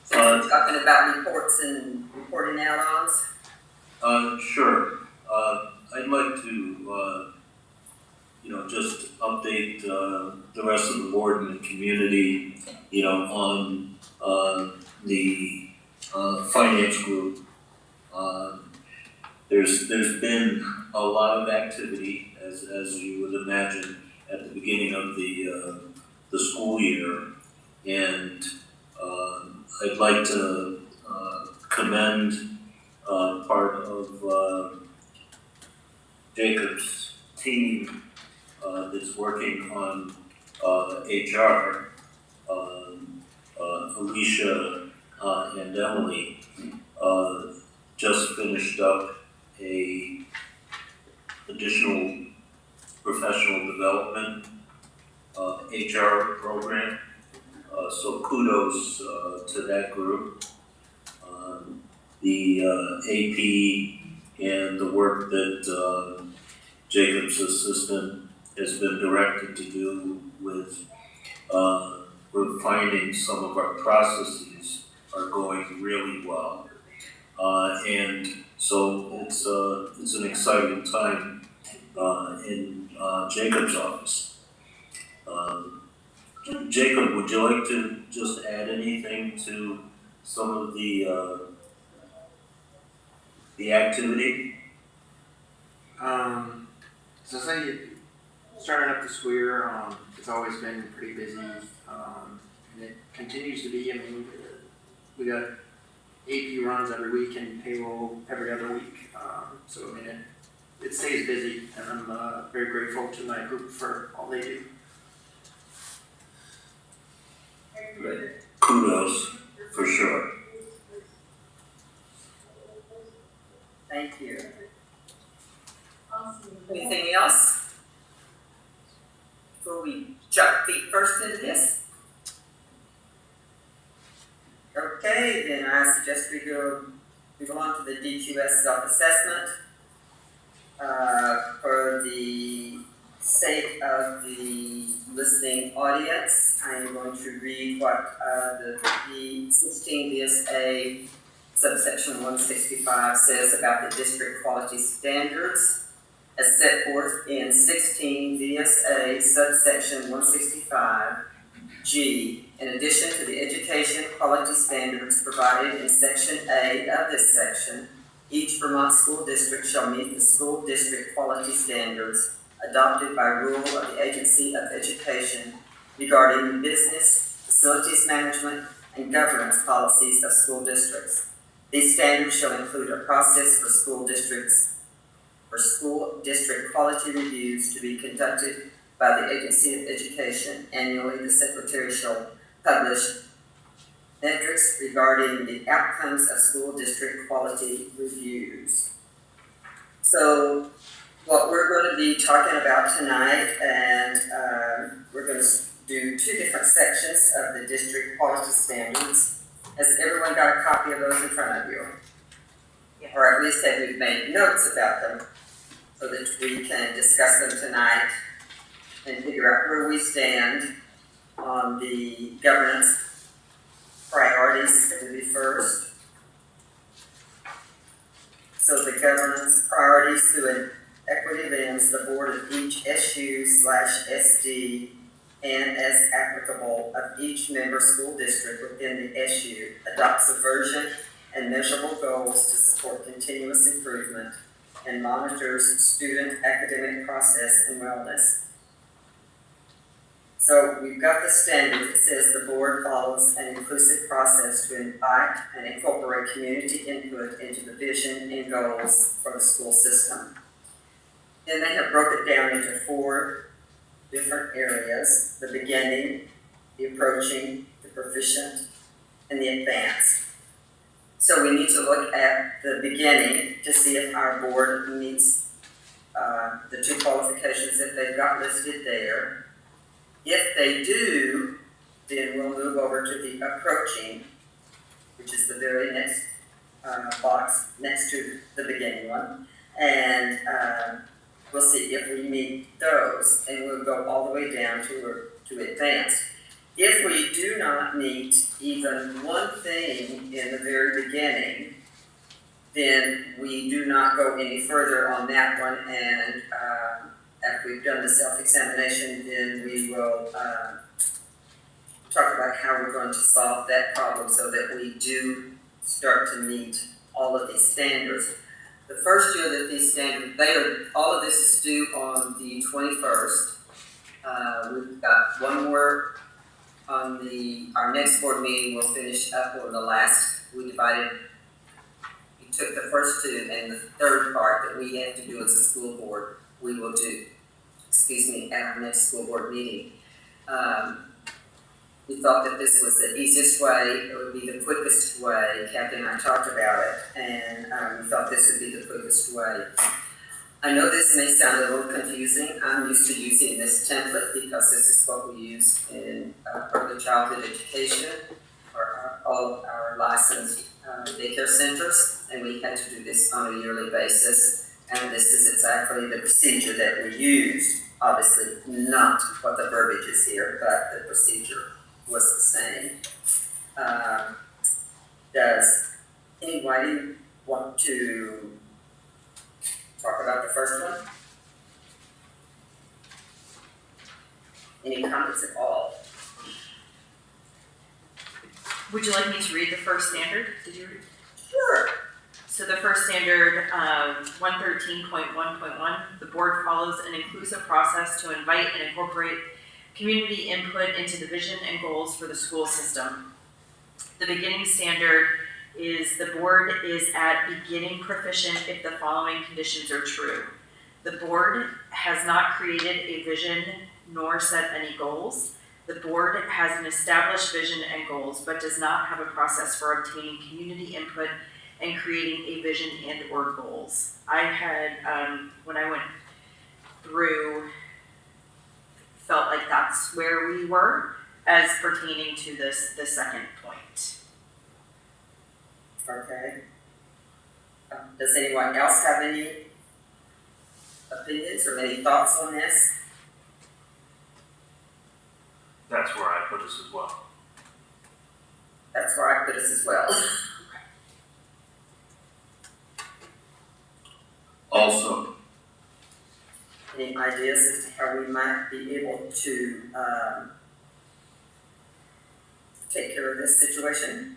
Since we're talking about reports and reporting add-ons. Sure. I'd like to, just update the rest of the board and the community, you know, on the finance group. There's been a lot of activity, as you would imagine, at the beginning of the school year, and I'd like to commend part of Jacob's team that's working on HR. Alicia and Emily just finished up a additional professional development HR program. So kudos to that group. The AP and the work that Jacob's assistant has been directed to do with refining some of our processes are going really well. And so it's an exciting time in Jacob's office. Jacob, would you like to just add anything to some of the activity? So say starting up the school year, it's always been pretty busy, and it continues to be. I mean, we got AP runs every week and payroll every other week. So I mean, it stays busy, and I'm very grateful to my group for all they do. Kudos, for sure. Thank you. Anything else? Before we jump feet first into this? Okay, then I suggest we go on to the DQS Self-Assessment. For the sake of the listening audience, I am going to read what the 16 VSA subsection 165 says about the district quality standards as set forth in 16 VSA subsection 165 G. In addition to the education quality standards provided in section A of this section, each Vermont school district shall meet the school district quality standards adopted by rule of the Agency of Education regarding the business, facilities management, and governance policies of school districts. These standards shall include a process for school district quality reviews to be conducted by the Agency of Education. Annually, the Secretary shall publish metrics regarding the outcomes of school district quality reviews. So, what we're going to be talking about tonight, and we're going to do two different sections of the district quality standards. Has everyone got a copy of those in front of you? Yes. Or at least have you made notes about them so that we can discuss them tonight and figure out where we stand on the governance priorities that would be first. So the governance priorities through an equity lens, the board of each SU/SD and as applicable of each member school district within the SU adopts a version and measurable goals to support continuous improvement and monitors student academic process and wellness. So we've got the standard that says the board follows an inclusive process to invite and incorporate community input into the vision and goals for the school system. Then they have broken it down into 4 different areas: the beginning, the approaching, the proficient, and the advanced. So we need to look at the beginning to see if our board meets the 2 qualifications that they've got listed there. If they do, then we'll move over to the approaching, which is the very next box next to the beginning one. And we'll see if we meet those, and we'll go all the way down to advanced. If we do not meet even one thing in the very beginning, then we do not go any further on that one, and after we've done the self-examination, then we will, talk about how we're going to solve that problem so that we do start to meet all of these standards. The first year that these standards, all of this is due on the 21st. We've got one more on our next board meeting. We'll finish up on the last. We took the first two, and the third part that we have to do as a school board, we will do, at our next school board meeting. We thought that this was the easiest way, it would be the quickest way. Cathy and I talked about it, and we thought this would be the quickest way. I know this may sound a little confusing. I'm used to using this template because this is what we use in early childhood education or all of our licensed daycare centers, and we had to do this on a yearly basis, and this is exactly the procedure that we used. Obviously not what the verbiage is here, but the procedure was the same. Does anybody want to talk about the first one? Any comments at all? Would you like me to read the first standard? Did you read? Sure. So the first standard, 113.1.1, the board follows an inclusive process to invite and incorporate community input into the vision and goals for the school system. The beginning standard is the board is at beginning proficient if the following conditions are true. The board has not created a vision nor set any goals. The board has an established vision and goals, but does not have a process for obtaining community input and creating a vision and or goals. I had, when I went through, felt like that's where we were as pertaining to the second point. Okay. Does anyone else have any opinions or any thoughts on this? That's where I put us as well. That's where I put us as well. Also, Any ideas as to how we might be able to take care of this situation?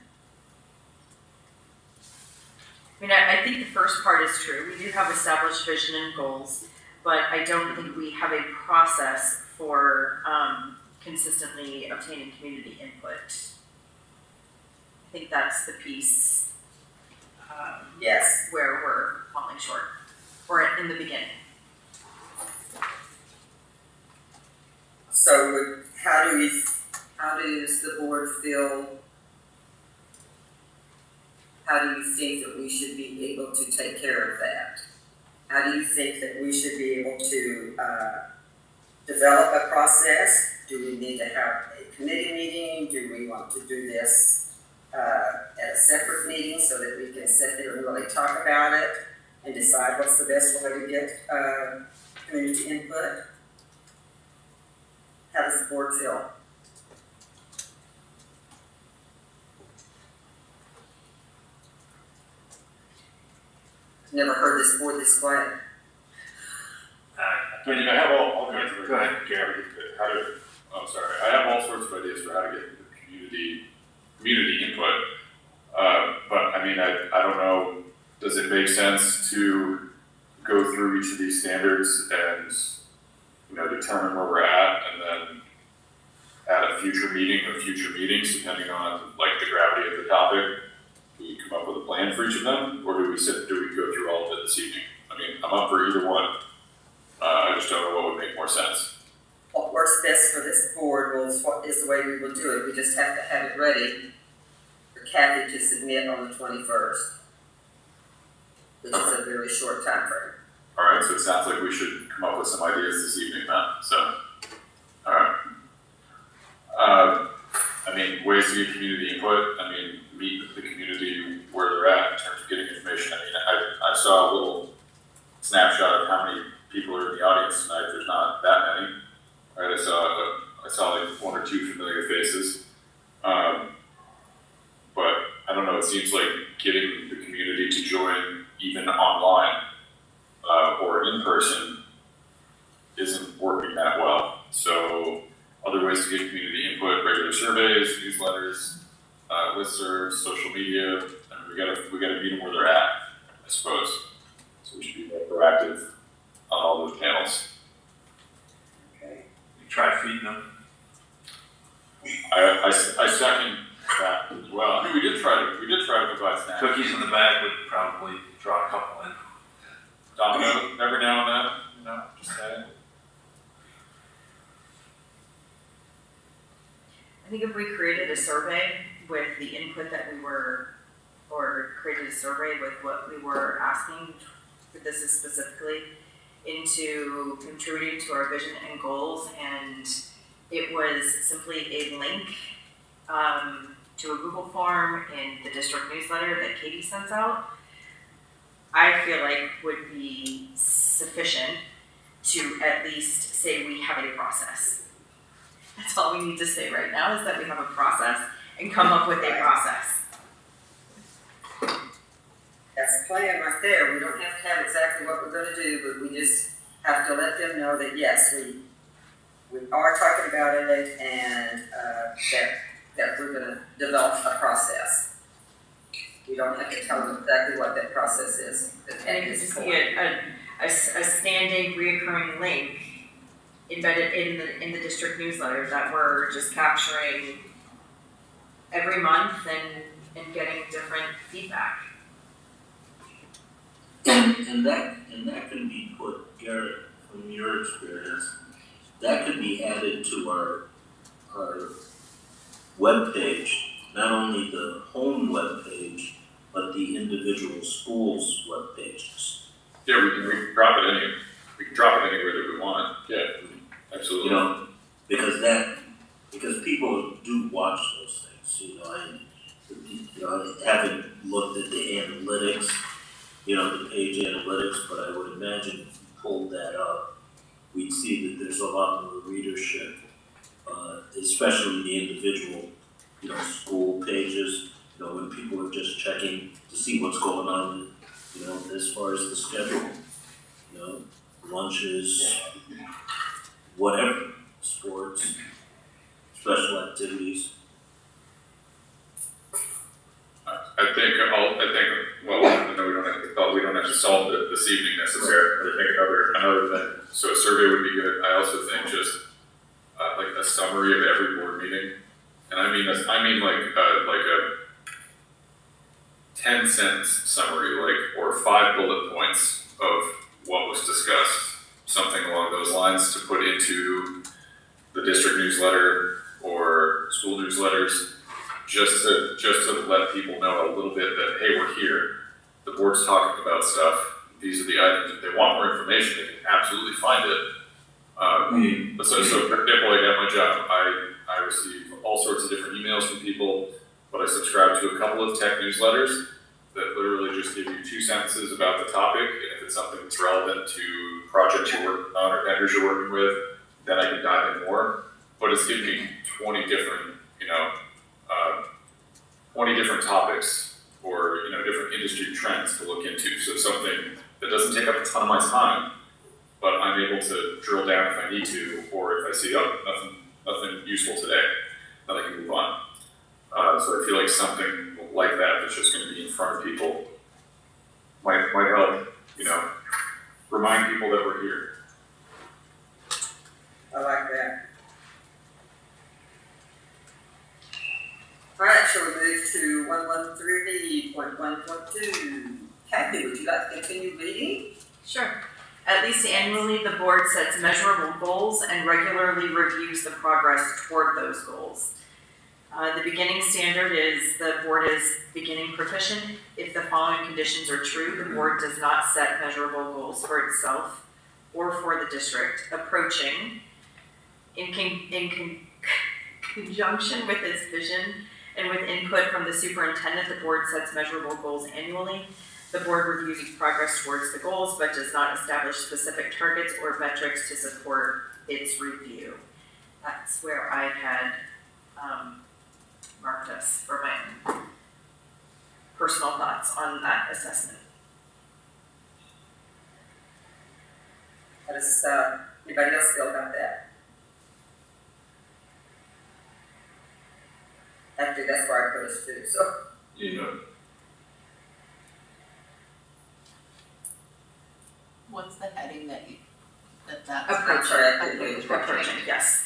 I mean, I think the first part is true. We do have established vision and goals, but I don't think we have a process for consistently obtaining community input. I think that's the piece Yes. where we're falling short, or in the beginning. So how does the board feel? How do you think that we should be able to take care of that? How do you think that we should be able to develop a process? Do we need to have a committee meeting? Do we want to do this at a separate meeting so that we can sit there and really talk about it and decide what's the best way to get community input? How does the board feel? I've never heard this board this quiet. I mean, I have all kinds of Go ahead, Gary. I have all sorts of ideas for how to get community input. But I mean, I don't know, does it make sense to go through each of these standards and, determine where we're at and then at a future meeting or future meetings, depending on like the gravity of the topic, do we come up with a plan for each of them, or do we go through all of it this evening? I mean, I'm up for either one. I just don't know what would make more sense. What works best for this board is the way we will do it. We just have to have it ready for Cathy to submit on the 21st, which is a very short time frame. All right, so it sounds like we should come up with some ideas this evening then. So, all right. I mean, ways to get community input. I mean, meet the community where they're at in terms of getting information. I mean, I saw a little snapshot of how many people are in the audience tonight. There's not that many. Right, I saw like one or two familiar faces. But I don't know, it seems like getting the community to join even online or in person is listserv, social media, and we gotta meet them where they're at, I suppose. So we should be more proactive on all those panels. Okay. You try feeding them. I second that as well. I mean, we did try to provide snacks. Cookies in the bag would probably draw a couple in. Domino, every now and then, just saying. I think if we created a survey with the input that we were, or created a survey with what we were asking for this is specifically into contributing to our vision and goals, and it was simply a link to a Google form in the district newsletter that Katie sends out, I feel like would be sufficient to at least say we have a process. That's all we need to say right now, is that we have a process and come up with a process. That's the plan right there. We don't have to have exactly what we're gonna do, but we just have to let them know that yes, we are talking about it and that we're gonna develop a process. We don't have to tell them exactly what that process is. And it could just be a standing, reoccurring link embedded in the district newsletter that we're just capturing every month and getting different feedback. And that can be put, Garrett, from your experience, that could be added to our webpage, not only the home webpage, but the individual schools' web pages. Yeah, we can drop it anywhere that we want. Yeah, absolutely. You know, because people do watch those things, and haven't looked at the analytics, the page analytics, but I would imagine if you pulled that up, we'd see that there's a lot more readership, especially the individual, school pages, when people are just checking to see what's going on, as far as the schedule, lunches, whatever, sports, special activities. Well, I know we don't have to solve it this evening necessarily, but I think another thing, so a survey would be good. I also think just, like a summary of every board meeting, and I mean like a 10-sentence summary, or 5 bullet points of what was discussed, something along those lines to put into the district newsletter or school newsletters, just to let people know a little bit that, hey, we're here. The board's talking about stuff. These are the items. If they want more information, they can absolutely find it. So for example, like at my job, I receive all sorts of different emails from people, but I subscribe to a couple of tech newsletters that literally just give you 2 sentences about the topic, and if it's something that's relevant to projects you're working on or vendors you're working with, then I can dive in more. But it's giving me 20 different, 20 different topics or different industry trends to look into. So something that doesn't take up a ton of my time, but I'm able to drill down if I need to, or if I see nothing useful today, then I can move on. So I feel like something like that that's just going to be in front of people might help, remind people that we're here. I like that. All right, shall we move to 113.1.2? Cathy, would you like to continue reading? Sure. At least annually, the board sets measurable goals and regularly reviews the progress toward those goals. The beginning standard is the board is beginning proficient. If the following conditions are true, the board does not set measurable goals for itself or for the district. Approaching, in conjunction with its vision and with input from the superintendent, the board sets measurable goals annually. The board reviews its progress towards the goals, but does not establish specific targets or metrics to support its review. That's where I had marked us for my personal thoughts on that assessment. How does anybody else feel about that? Actually, that's where I put us too, so. Yeah. What's the heading that's Approaching, approaching, yes.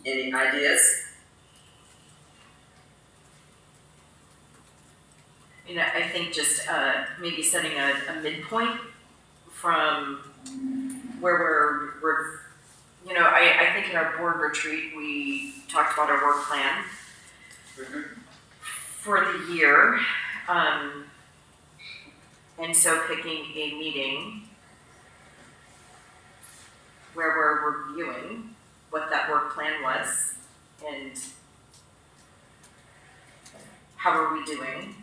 Any ideas? You know, I think just maybe setting a midpoint from where we're you know, I think in our board retreat, we talked about our work plan for the year. And so picking a meeting where we're reviewing what that work plan was and how are we doing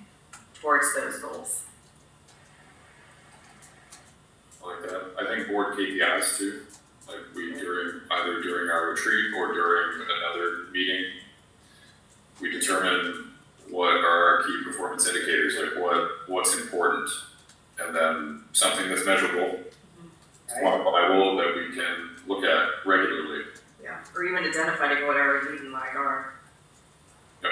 towards those goals. I like that. I think board KPIs too. Like either during our retreat or during another meeting, we determine what are our key performance indicators, like what's important, and then something that's measurable, quantifiable, that we can look at regularly. Yeah, or even identifying what our lead and lag are. Yep.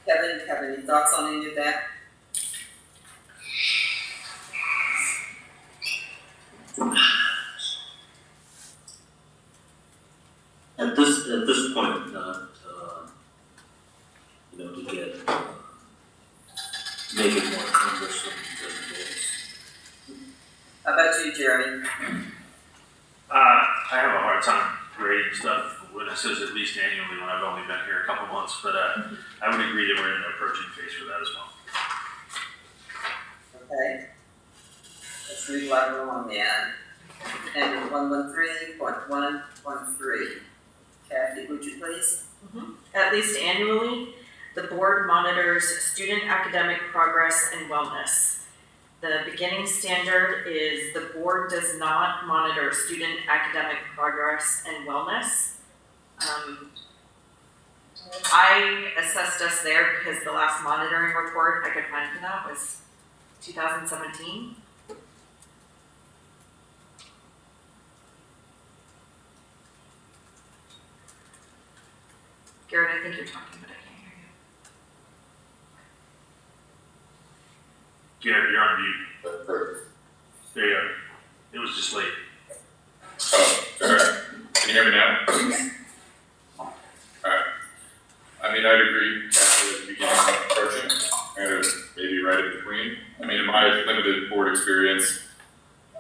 Kevin, do you have any thoughts on any of that? At this point, not, to make it more cumbersome than it is. How about you, Jeremy? I have a hard time grading stuff when it says at least annually when I've only been here a couple months, but I would agree that we're in the approaching phase for that as well. Okay. Let's move right along then. And 113.1.3. Cathy, would you please? At least annually, the board monitors student academic progress and wellness. The beginning standard is the board does not monitor student academic progress and wellness. I assessed us there because the last monitoring report I could find for that was 2017. Garrett, I think you're talking, but I can't hear you. Garrett, you're on mute. There you go. It was just late. Oh, alright. Can you hear me now? Alright. I mean, I'd agree at the beginning of approaching, kind of maybe right in between. I mean, in my limited board experience,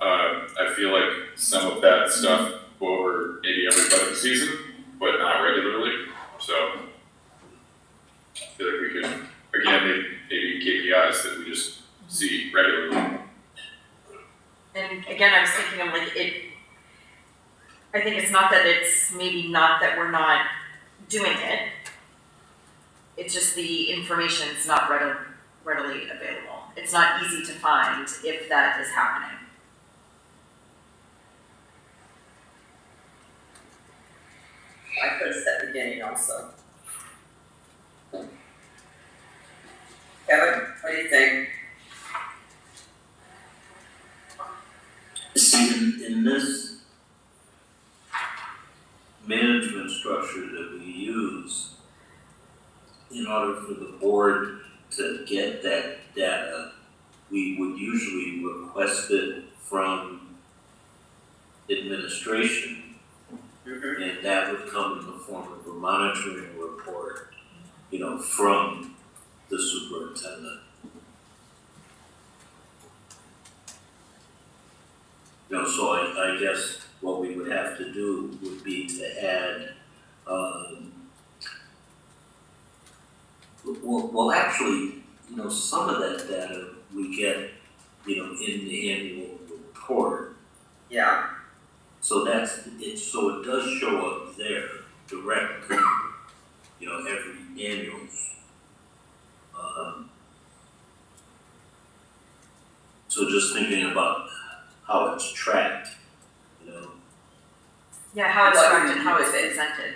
I feel like some of that stuff go over maybe every budget season, but not regularly. So, I feel like we could, again, maybe KPIs that we just see regularly. And again, I was thinking, I'm like, I think it's not that it's maybe not that we're not doing it. It's just the information's not readily available. It's not easy to find if that is happening. I put us at the beginning also. Kevin, what do you think? See, in this management structure that we use, in order for the board to get that data, we would usually request it from administration, and that would come in the form of a monitoring report, from the superintendent. So I guess what we would have to do would be to add, actually, some of that data we get, in the annual report. Yeah. So that's it. So it does show up there directly, every annually. So just thinking about how it's tracked, Yeah, how it's tracked and how it's presented.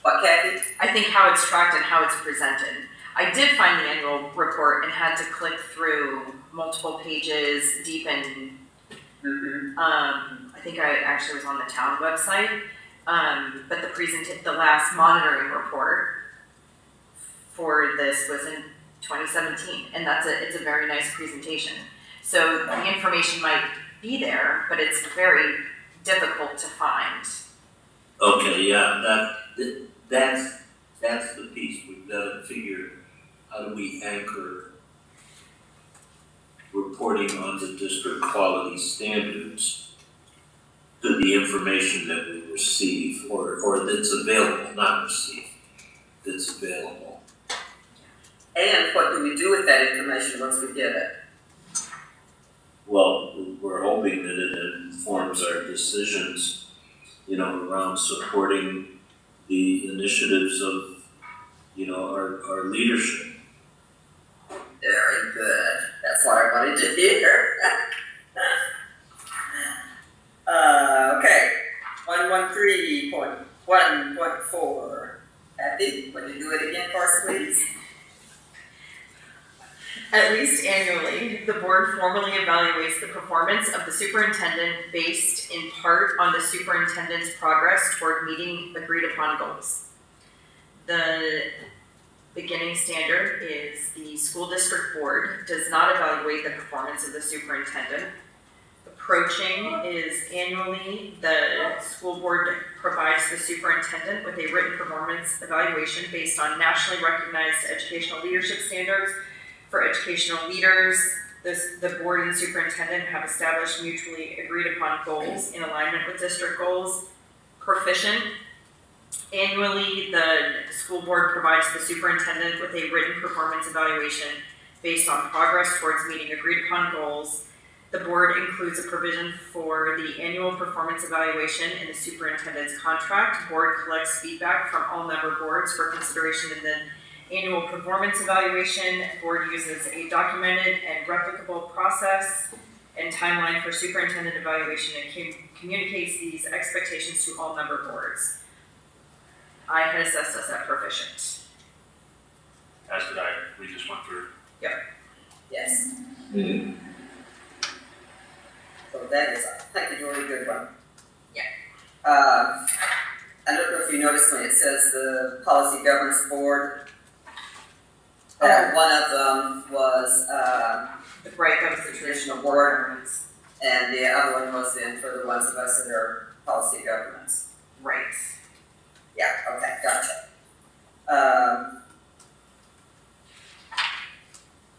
What, Cathy? I think how it's tracked and how it's presented. I did find the annual report and had to click through multiple pages deep in, I think I actually was on the town website, but the last monitoring report for this was in 2017, and it's a very nice presentation. So the information might be there, but it's very difficult to find. Okay, yeah, that's the piece. We've got to figure, how do we anchor reporting on the district quality standards to the information that we receive, or that's available, not receive, that's available. And what do we do with that information once we get it? Well, we're hoping that it informs our decisions, around supporting the initiatives of, our leadership. Very good. That's what I wanted to hear. Okay. 113.1.4. Cathy, would you do it again for us, please? At least annually, the board formally evaluates the performance of the superintendent based in part on the superintendent's progress toward meeting agreed upon goals. The beginning standard is the school district board does not evaluate the performance of the superintendent. Approaching is annually, the school board provides the superintendent with a written performance evaluation based on nationally recognized educational leadership standards. For educational leaders, the board and superintendent have established mutually agreed upon goals in alignment with district goals. Proficient. Annually, the school board provides the superintendent with a written performance evaluation based on progress towards meeting agreed upon goals. The board includes a provision for the annual performance evaluation in the superintendent's contract. Board collects feedback from all member boards for consideration in the annual performance evaluation. Board uses a documented and replicable process and timeline for superintendent evaluation and communicates these expectations to all member boards. I had assessed us at proficient. As did I, we just went through. Yes. Mm-hmm. So that is, I think, a really good one. Yeah. I don't know if you noticed when it says the Policy Governance Board, that one of them was, Right, that was the traditional board governance. and the other one was then for the ones of us that are policy governance. Right. Yeah, okay, gotcha.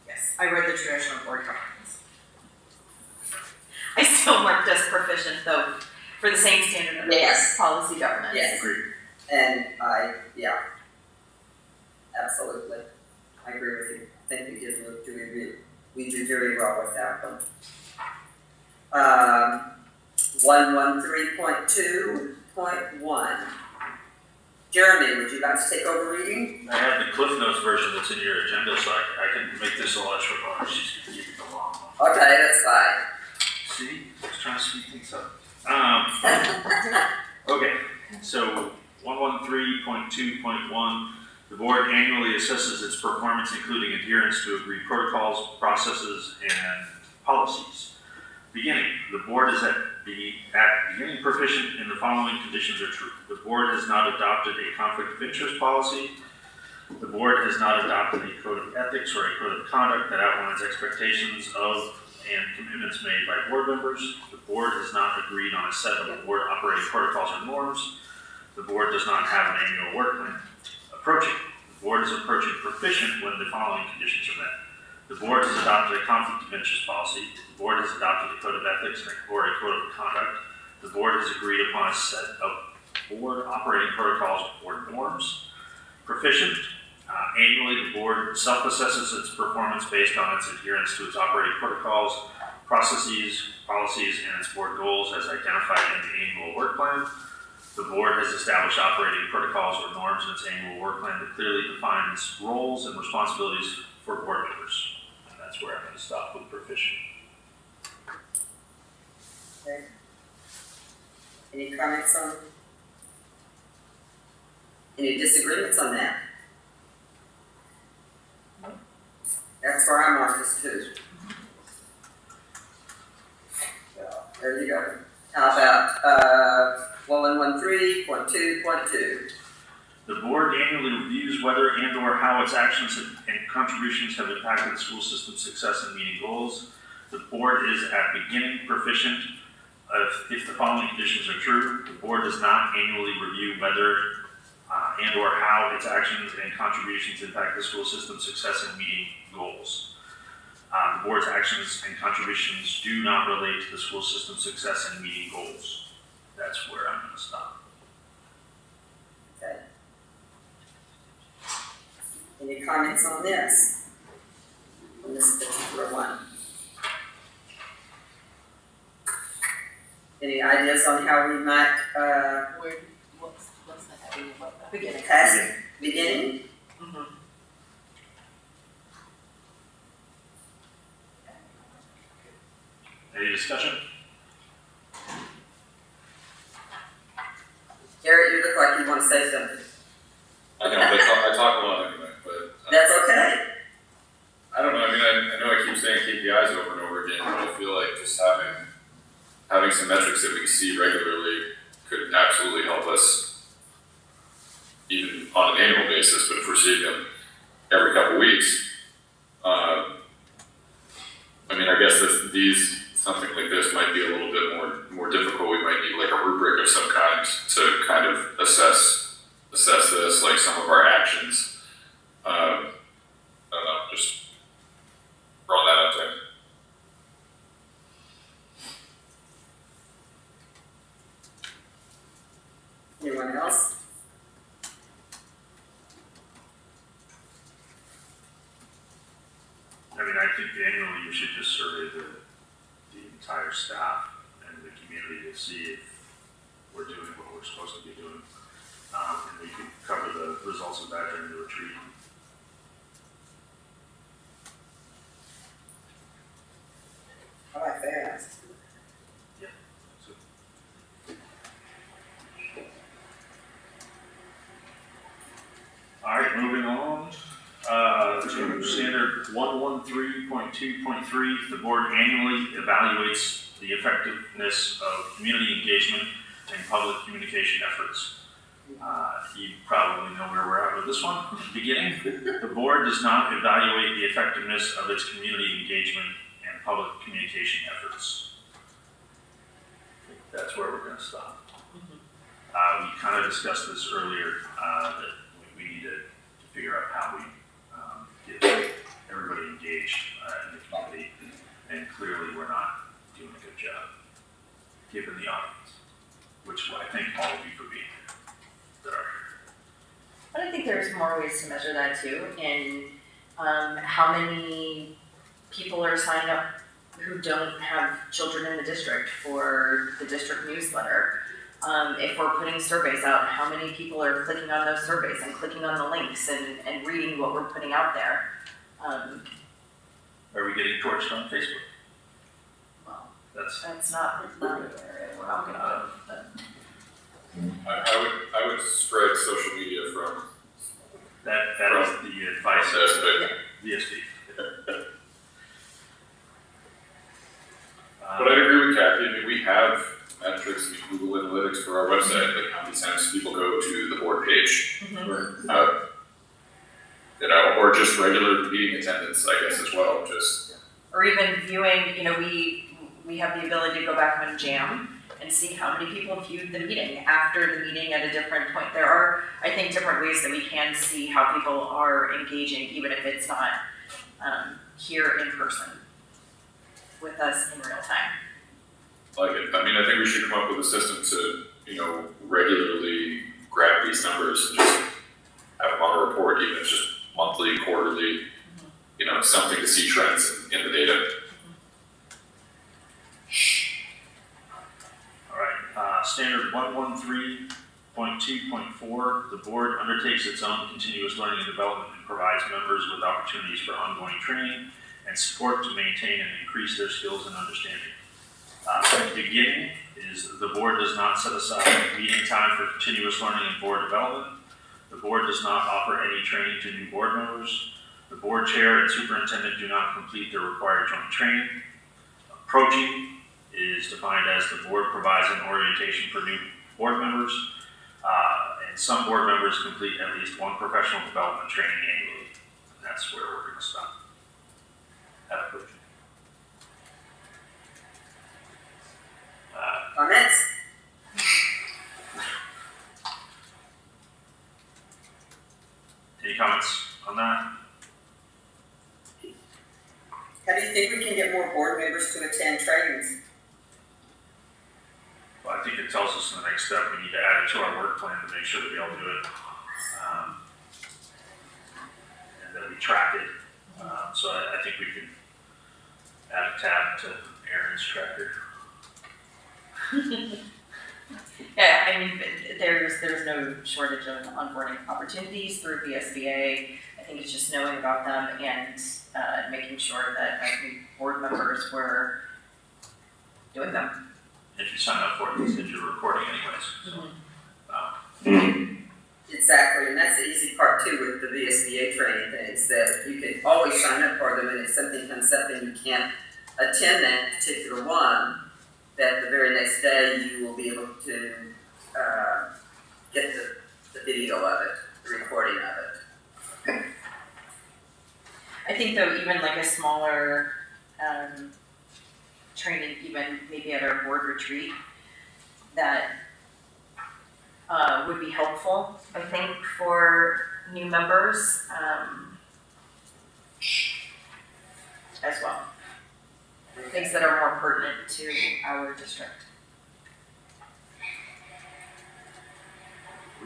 Yes, I read the traditional board governance. I still marked us proficient though, for the same standard of Yes. policy governance. Yes. Agreed. And absolutely, I agree with you. I think we do very well with that one. 113.2.1. Jeremy, would you like to take over reading? I have the Cliff Notes version that's in your agenda, so I can make this a lot shorter. She's gonna keep it long. Okay, that's fine. See, just trying to speed things up. Okay, so 113.2.1, the board annually assesses its performance, including adherence to agreed protocols, processes, and policies. Beginning, the board is at beginning proficient in the following conditions are true. The board has not adopted a conflict of interest policy. The board has not adopted a code of ethics or a code of conduct that outlines expectations of and commitments made by board members. The board has not agreed on a set of board operating protocols or norms. The board does not have an annual work plan. Approaching. The board is approaching proficient when the following conditions are met. The board has adopted a conflict of interest policy. The board has adopted a code of ethics or a code of conduct. The board has agreed upon a set of board operating protocols or norms. Proficient. Annually, the board self-assesses its performance based on its adherence to its operating protocols, processes, policies, and its board goals as identified in the annual work plan. The board has established operating protocols or norms in its annual work plan that clearly defines roles and responsibilities for board members. And that's where I'm going to stop with proficient. Okay. Any comments on? Any disagreements on that? That's where I marked this too. So, there you go. How about, 1113.2.2? The board annually reviews whether and or how its actions and contributions have impacted the school system's success in meeting goals. The board is at beginning proficient if the following conditions are true. The board does not annually review whether and or how its actions and contributions impact the school system's success in meeting goals. The board's actions and contributions do not relate to the school system's success in meeting goals. That's where I'm going to stop. Okay. Any comments on this? On this particular one? Any ideas on how we might, What's the heading of that? Beginning. pass beginning? Mhm. Any discussion? Garrett, you look like you want to say something. I know, but I talk a lot anyway, but. That's okay. I don't know, I mean, I know I keep saying KPIs over and over again, but I feel like just having some metrics that we see regularly could absolutely help us even on an annual basis, but if we're seeing them every couple of weeks, I mean, I guess something like this might be a little bit more difficult. We might need like a rubric of some kind to kind of assess this, like some of our actions. I don't know, just throwing that out there. Anyone else? I mean, I think annually you should just survey the entire staff and the community to see if we're doing what we're supposed to be doing. And we could cover the results of that during the retreat. I like that. So, all right, moving on. To standard 113.2.3, the board annually evaluates the effectiveness of community engagement and public communication efforts. You probably know where we're at with this one. Beginning, the board does not evaluate the effectiveness of its community engagement and public communication efforts. I think that's where we're going to stop. We kind of discussed this earlier, that we need to figure out how we get everybody engaged in the community, and clearly we're not doing a good job given the audience, which I thank all of you for being here that are here. And I think there's more ways to measure that too, in how many people are signed up who don't have children in the district for the district newsletter. If we're putting surveys out, how many people are clicking on those surveys and clicking on the links and reading what we're putting out there? Are we getting torched on Facebook? Well, That's that's not an area we're not gonna, but I would spread social media from that is the advice of VSB. But I agree with Cathy. I mean, we have metrics, Google Analytics for our website, like how many times people go to the board page, or just regular meeting attendance, I guess, as well. or even viewing, we have the ability to go back on Jam and see how many people viewed the meeting after the meeting at a different point. There are, I think, different ways that we can see how people are engaging, even if it's not here in person with us in real time. Like it. I mean, I think we should come up with a system to, regularly grab these numbers and just have them on a report, even if it's just monthly, quarterly, something to see trends in the data. All right, standard 113.2.4, the board undertakes its own continuous learning and development and provides members with opportunities for ongoing training and support to maintain and increase their skills and understanding. The beginning is the board does not set aside meeting time for continuous learning and board development. The board does not offer any training to new board members. The board chair and superintendent do not complete their required joint training. Approaching is defined as the board provides an orientation for new board members, and some board members complete at least one professional development training annually. And that's where we're going to stop. At approaching. Comments? Any comments on that? How do you think we can get more board members to attend trainings? Well, I think it tells us in the next step we need to add it to our work plan to make sure that we all do it. And that we track it. So I think we can add a tab to Aron's tracker. Yeah, I mean, there's no shortage of onboarding opportunities through VSBA. I think it's just knowing about them and making sure that as new board members were doing them. If you sign up for it, it's that you're recording anyways. Exactly, and that's the easy part too with the VSBA training things, that you can always sign up for them, and if something comes up and you can't attend that particular one, that the very next day you will be able to get the video of it, the recording of it. I think though, even like a smaller training, even maybe at our board retreat, that would be helpful, I think, for new members as well. Things that are more pertinent to our district. I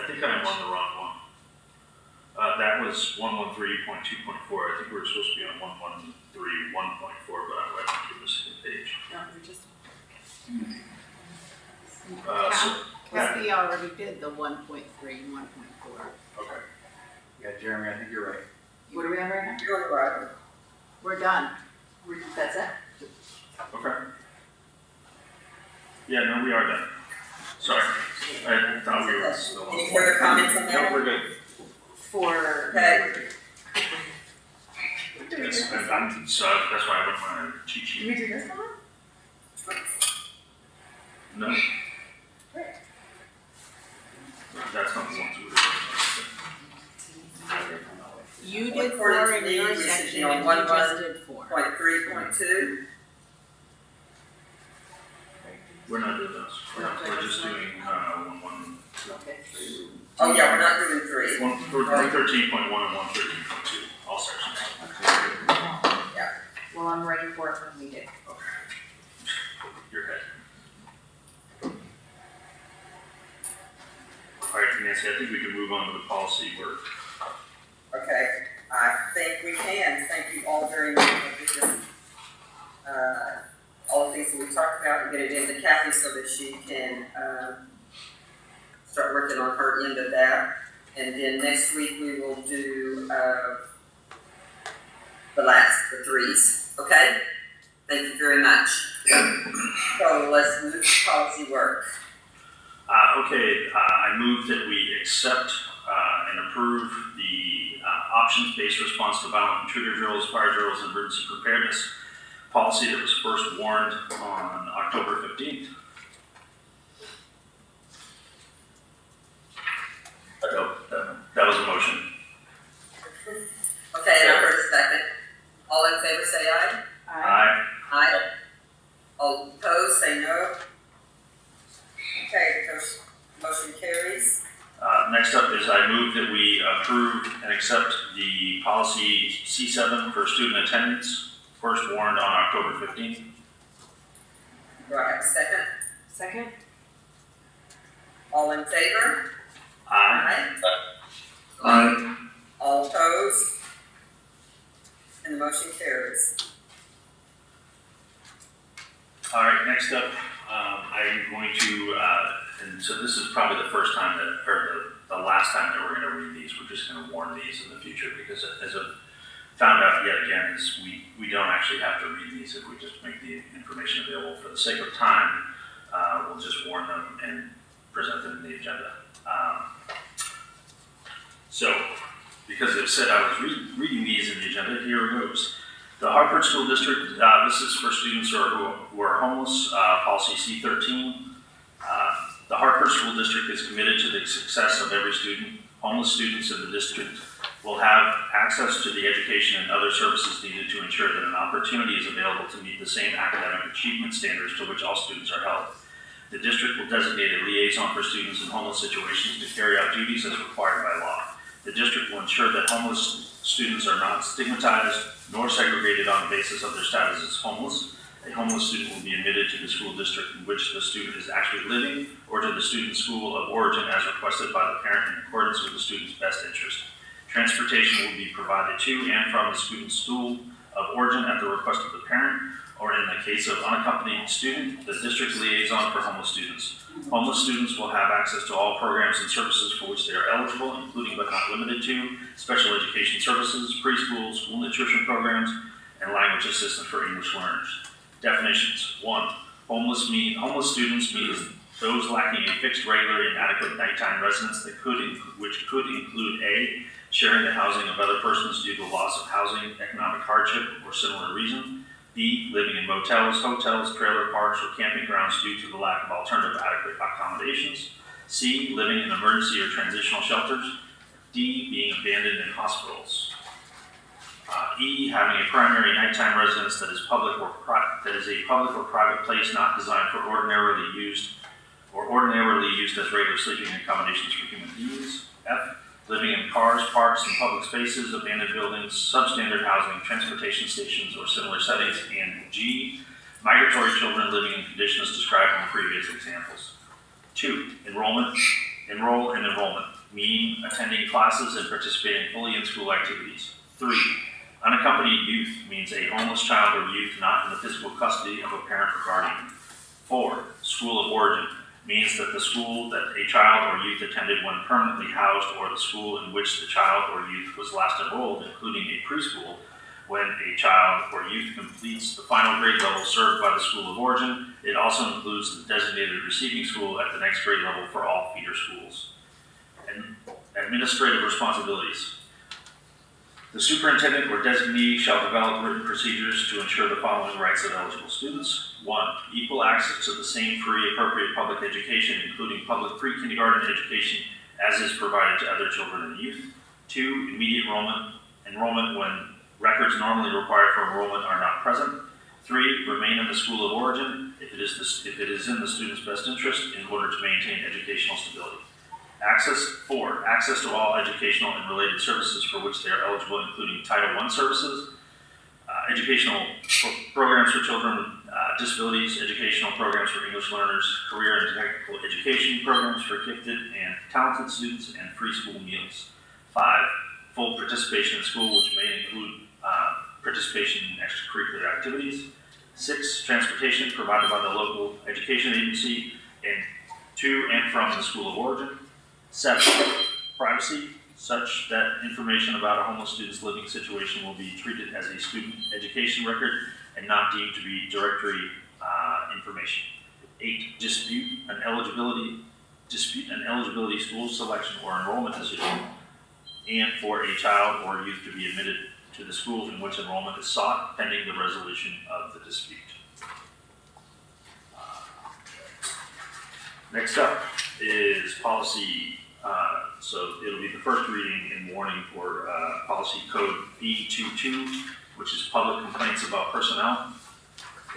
think I'm on the wrong one. That was 113.2.4. I think we were supposed to be on 113.1.4, but I think we're missing a page. No, we're just. So, Cathy already did the 1.3, 1.4. okay. Yeah, Jeremy, I think you're right. What do we have right now? You're right. We're done. That's it? Okay. Yeah, no, we are done. Sorry. I thought we were still on. Any further comments on that? No, we're good. For. Okay. So that's why I went my cheat sheet. Do we do this one? No. Great. That's not the ones we were doing. You did According 4 to in me, your we should section, be on and you just did 4. 0.3, 0.2. We're not doing those. We're just doing 1. Oh yeah, we're not doing 3. 113.1 and 113.2, all sections. Yeah. Well, I'm ready for it when we do. Okay. Your head. All right, Nancy, I think we can move on to the policy work. Okay, I think we can. Thank you all very much for this. All the things that we talked about, and get it into Cathy so that she can start working on her end of that. And then next week we will do the 3s. Okay? Thank you very much. So let's move to policy work. I move that we accept and approve the options-based response to violent intruder drills, fire drills, and emergency preparedness policy that was first warned on October 15th. That was a motion. Okay, and I heard a second. All in favor say aye. Aye. Aye. All opposed say no. Okay, motion carries. Next up is I move that we approve and accept the policy C7 for student attendance, first warned on October 15th. Do I have a second? Second? All in favor? Aye. Aye. All opposed? And the motion carries. All right, next up, I'm going to, and so this is probably the first time that, or the last time that we're going to read these. We're just going to warn these in the future because as I've found out yet again is we don't actually have to read these if we just make the information available. For the sake of time, we'll just warn them and present them in the agenda. So, because it said I was reading these in the agenda, here it goes. The Hartford School District, this is for students who are homeless, policy C13. The Hartford School District is committed to the success of every student. Homeless students in the district will have access to the education and other services needed to ensure that an opportunity is available to meet the same academic achievement standards to which all students are held. The district will designate a liaison for students in homeless situations to carry out duties as required by law. The district will ensure that homeless students are not stigmatized nor segregated on the basis of their status as homeless. A homeless student will be admitted to the school district in which the student is actually living or to the student's school of origin as requested by the parent in accordance with the student's best interest. Transportation will be provided to and from the student's school of origin at the request of the parent, or in the case of unaccompanied student, the district's liaison for homeless students. Homeless students will have access to all programs and services for which they are eligible, including but not limited to special education services, preschool, school nutrition programs, and language assistance for English learners. Definitions. 1. Homeless students means those lacking a fixed, regular, and adequate nighttime residence which could include A, sharing the housing of other persons due to loss of housing, economic hardship, or similar reason. B, living in motels, hotels, trailer parks, or camping grounds due to the lack of alternative adequate accommodations. C, living in emergency or transitional shelters. D, being abandoned in hospitals. E, having a primary nighttime residence that is a public or private place not designed for ordinarily used as regular sleeping accommodations for human beings. F, living in cars, parks, and public spaces, abandoned buildings, substandard housing, transportation stations, or similar settings. And G, migratory children living in conditions described in the previous examples. 2. Enrollment. Enroll and enrollment, meaning attending classes and participating fully in school activities. 3. Unaccompanied youth means a homeless child or youth not in the physical custody of a parent or guardian. 4. School of origin means that the school that a child or youth attended when permanently housed, or the school in which the child or youth was last enrolled, including a preschool, when a child or youth completes the final grade level served by the school of origin. It also includes the designated receiving school at the next grade level for all feeder schools. And administrative responsibilities. The superintendent or designee shall develop written procedures to ensure the following rights of eligible students. 1. Equal access to the same free appropriate public education, including public pre-kindergarten education as is provided to other children and youth. 2. Immediate enrollment when records normally required for enrollment are not present. 3. Remain in the school of origin if it is in the student's best interest in order to maintain educational stability. 4. Access to all educational and related services for which they are eligible, including Title I services, educational programs for children with disabilities, educational programs for English learners, career and technical education programs for gifted and talented students, and free school meals. 5. Full participation in school, which may include participation in extracurricular activities. 6. Transportation provided by the local education agency and to and from the school of origin. 7. Privacy, such that information about a homeless student's living situation will be treated as a student education record and not deemed to be directory information. 8. Dispute an eligibility school selection or enrollment decision, and for a child or youth to be admitted to the schools in which enrollment is sought, pending the resolution of the dispute. Next up is policy. So it'll be the first reading in warning for policy code B22, which is public complaints about personnel.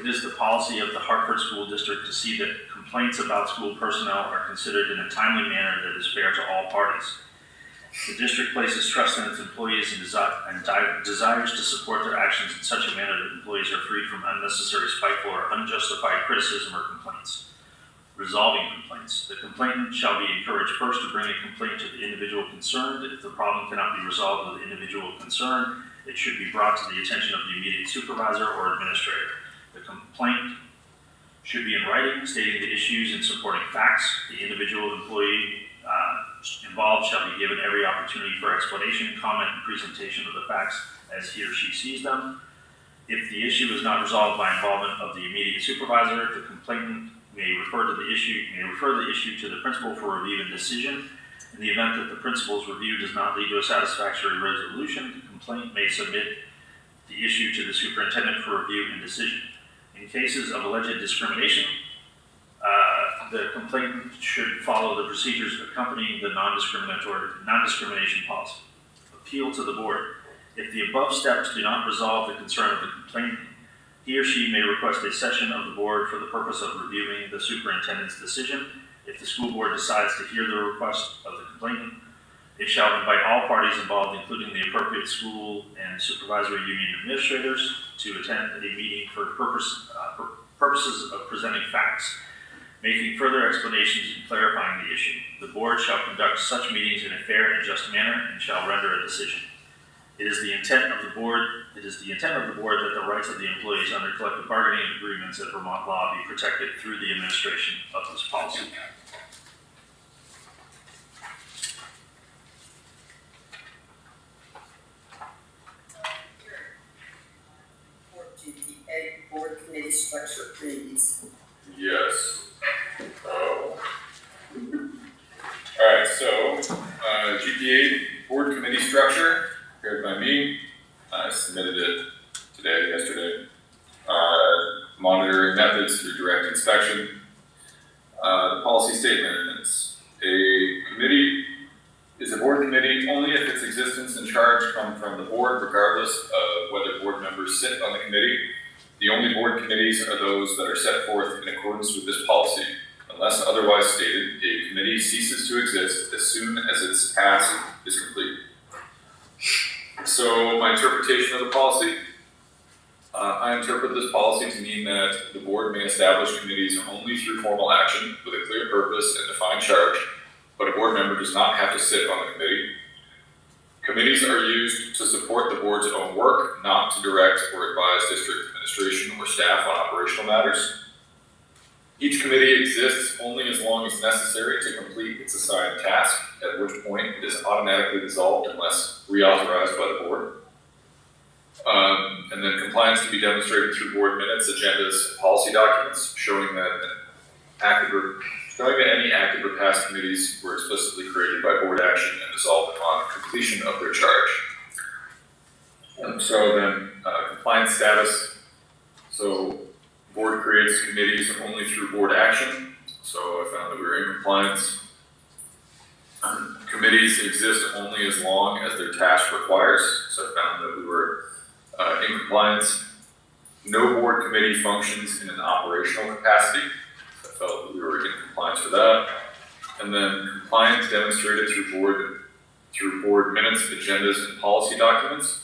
It is the policy of the Hartford School District to see that complaints about school personnel are considered in a timely manner that is fair to all parties. The district places trust in its employees and desires to support their actions in such a manner that employees are freed from unnecessary, spiteful, or unjustified criticism or complaints. Resolving complaints. The complainant shall be encouraged first to bring a complaint to the individual concerned. If the problem cannot be resolved with the individual concerned, it should be brought to the attention of the immediate supervisor or administrator. The complaint should be in writing, stating the issues and supporting facts. The individual employee involved shall be given every opportunity for explanation, comment, and presentation of the facts as he or she sees them. If the issue is not resolved by involvement of the immediate supervisor, the complainant may refer the issue to the principal for review and decision. In the event that the principal's review does not lead to a satisfactory resolution, the complaint may submit the issue to the superintendent for review and decision. In cases of alleged discrimination, the complainant should follow the procedures accompanying the non-discrimination policy. Appeal to the board. If the above steps do not resolve the concern of the complainant, he or she may request a session of the board for the purpose of reviewing the superintendent's decision. If the school board decides to hear the request of the complainant, it shall invite all parties involved, including the appropriate school and supervisory union administrators, to attend a meeting for purposes of presenting facts, making further explanations and clarifying the issue. The board shall conduct such meetings in a fair and just manner and shall render a decision. It is the intent of the board that the rights of the employees under collective bargaining agreements and Vermont law be protected through the administration of this policy. GPA board committee structure, please. Yes. Alright, so, GPA board committee structure, prepared by me. I submitted it yesterday. Monitoring methods through direct inspection. The policy statement is a committee is a board committee only if its existence and charge come from the board, regardless of whether board members sit on the committee. The only board committees are those that are set forth in accordance with this policy. Unless otherwise stated, a committee ceases to exist as soon as its task is complete. So my interpretation of the policy, I interpret this policy to mean that the board may establish committees only through formal action with a clear purpose and defined charge, but a board member does not have to sit on the committee. Committees are used to support the board's own work, not to direct or advise district administration or staff on operational matters. Each committee exists only as long as necessary to complete its assigned task, at which point it is automatically dissolved unless reauthorized by the board. And then compliance can be demonstrated through board minutes, agendas, and policy documents, showing that any active or past committees were explicitly created by board action and dissolved upon completion of their charge. And so then compliance status. So board creates committees only through board action. So I found that we were in compliance. Committees exist only as long as their task requires. So I found that we were in compliance. No board committee functions in an operational capacity. I felt that we were in compliance for that. And then compliance demonstrated through board minutes, agendas, and policy documents.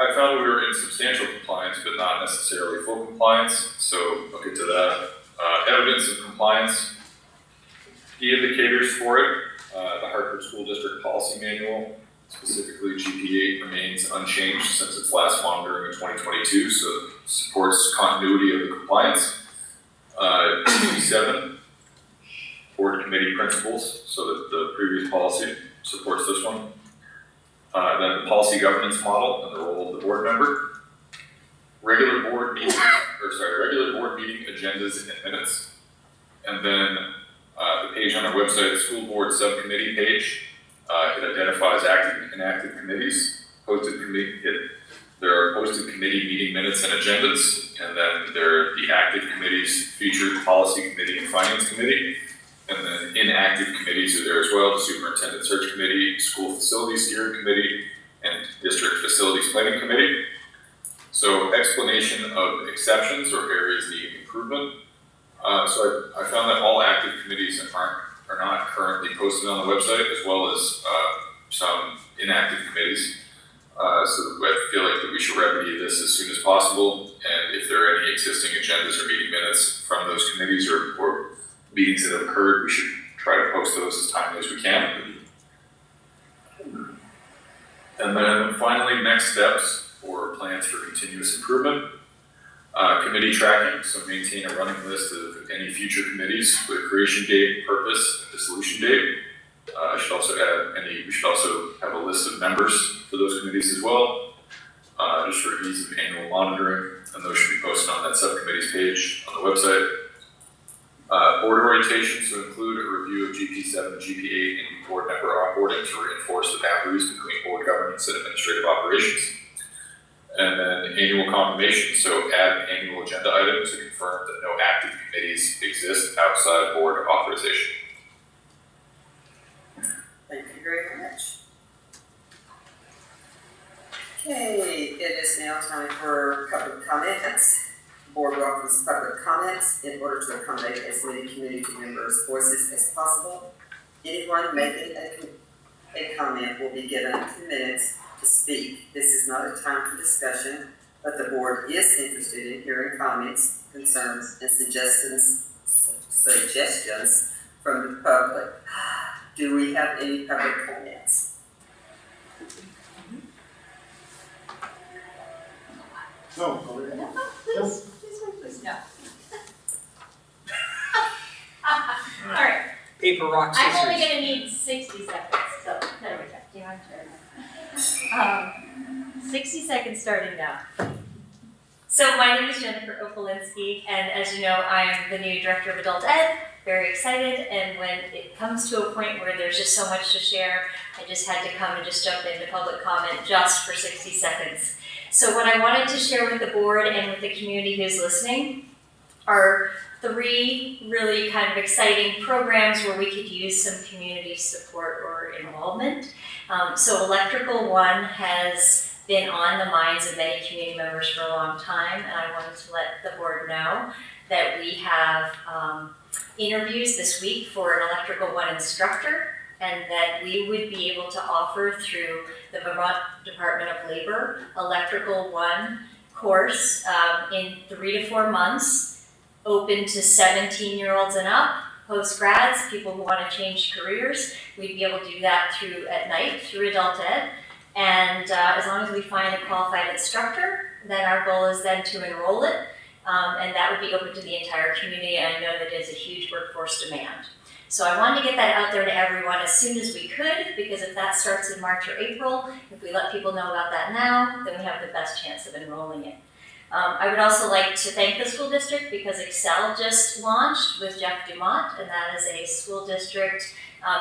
I found we were in substantial compliance, but not necessarily full compliance. So I'll get to that. Evidence of compliance. Key indicators for it. The Hartford School District Policy Manual, specifically GP8, remains unchanged since its last monitoring in 2022, so it supports continuity of the compliance. GP7, board committee principles, so that the previous policy supports this one. Then the policy governance model and the role of the board member. Regular board meeting agendas and minutes. And then the page on our website, the school board subcommittee page. It identifies active and inactive committees. There are posted committee meeting minutes and agendas, and then there are the active committees featured policy committee and finance committee, and then inactive committees are there as well: the superintendent search committee, school facilities steering committee, and district facilities planning committee. So explanation of exceptions or areas needing improvement. So I found that all active committees are not currently posted on the website, as well as some inactive committees. So I feel like that we should remedy this as soon as possible, and if there are any existing agendas or meeting minutes from those committees or meetings that have occurred, we should try to post those as timely as we can. And then finally, next steps or plans for continuous improvement. Committee tracking, so maintain a running list of any future committees with a creation date, purpose, and dissolution date. We should also have a list of members for those committees as well, just for ease of annual monitoring, and those should be posted on that subcommittee's page on the website. Board orientations to include a review of GP7 and GP8 and board member onboarding to reinforce the boundaries between board governance and administrative operations. And then annual confirmation, so add an annual agenda item to confirm that no active committees exist outside board authorization. Thank you very much. Okay, it is now time for public comments. The board welcomes public comments in order to accommodate as many community members' voices as possible. Anyone making a comment will be given 2 minutes to speak. This is not a time for discussion, but the board is interested in hearing comments, concerns, and suggestions from the public. Do we have any public comments? No, go ahead. Please, no. All right, Paper, rock, scissors. I'm only gonna need 60 seconds, so there we go. Do you want to? 60 seconds starting now. So my name is Jennifer Opolinski, and as you know, I am the new Director of Adult Ed. Very excited, and when it comes to a point where there's just so much to share, I just had to come and just jump into public comment just for 60 seconds. So what I wanted to share with the board and with the community who's listening are 3 really kind of exciting programs where we could use some community support or involvement. So Electrical One has been on the minds of many community members for a long time, and I wanted to let the board know that we have interviews this week for an Electrical One instructor, and that we would be able to offer through the Vermont Department of Labor Electrical One course in 3 to 4 months, open to 17-year-olds and up, post-grads, people who want to change careers. We'd be able to do that at night through Adult Ed. And as long as we find a qualified instructor, then our goal is then to enroll it. And that would be open to the entire community, and I know that it is a huge workforce demand. So I wanted to get that out there to everyone as soon as we could, because if that starts in March or April, if we let people know about that now, then we have the best chance of enrolling it. I would also like to thank the school district because Excel just launched with Jeff Dumont, and that is a school district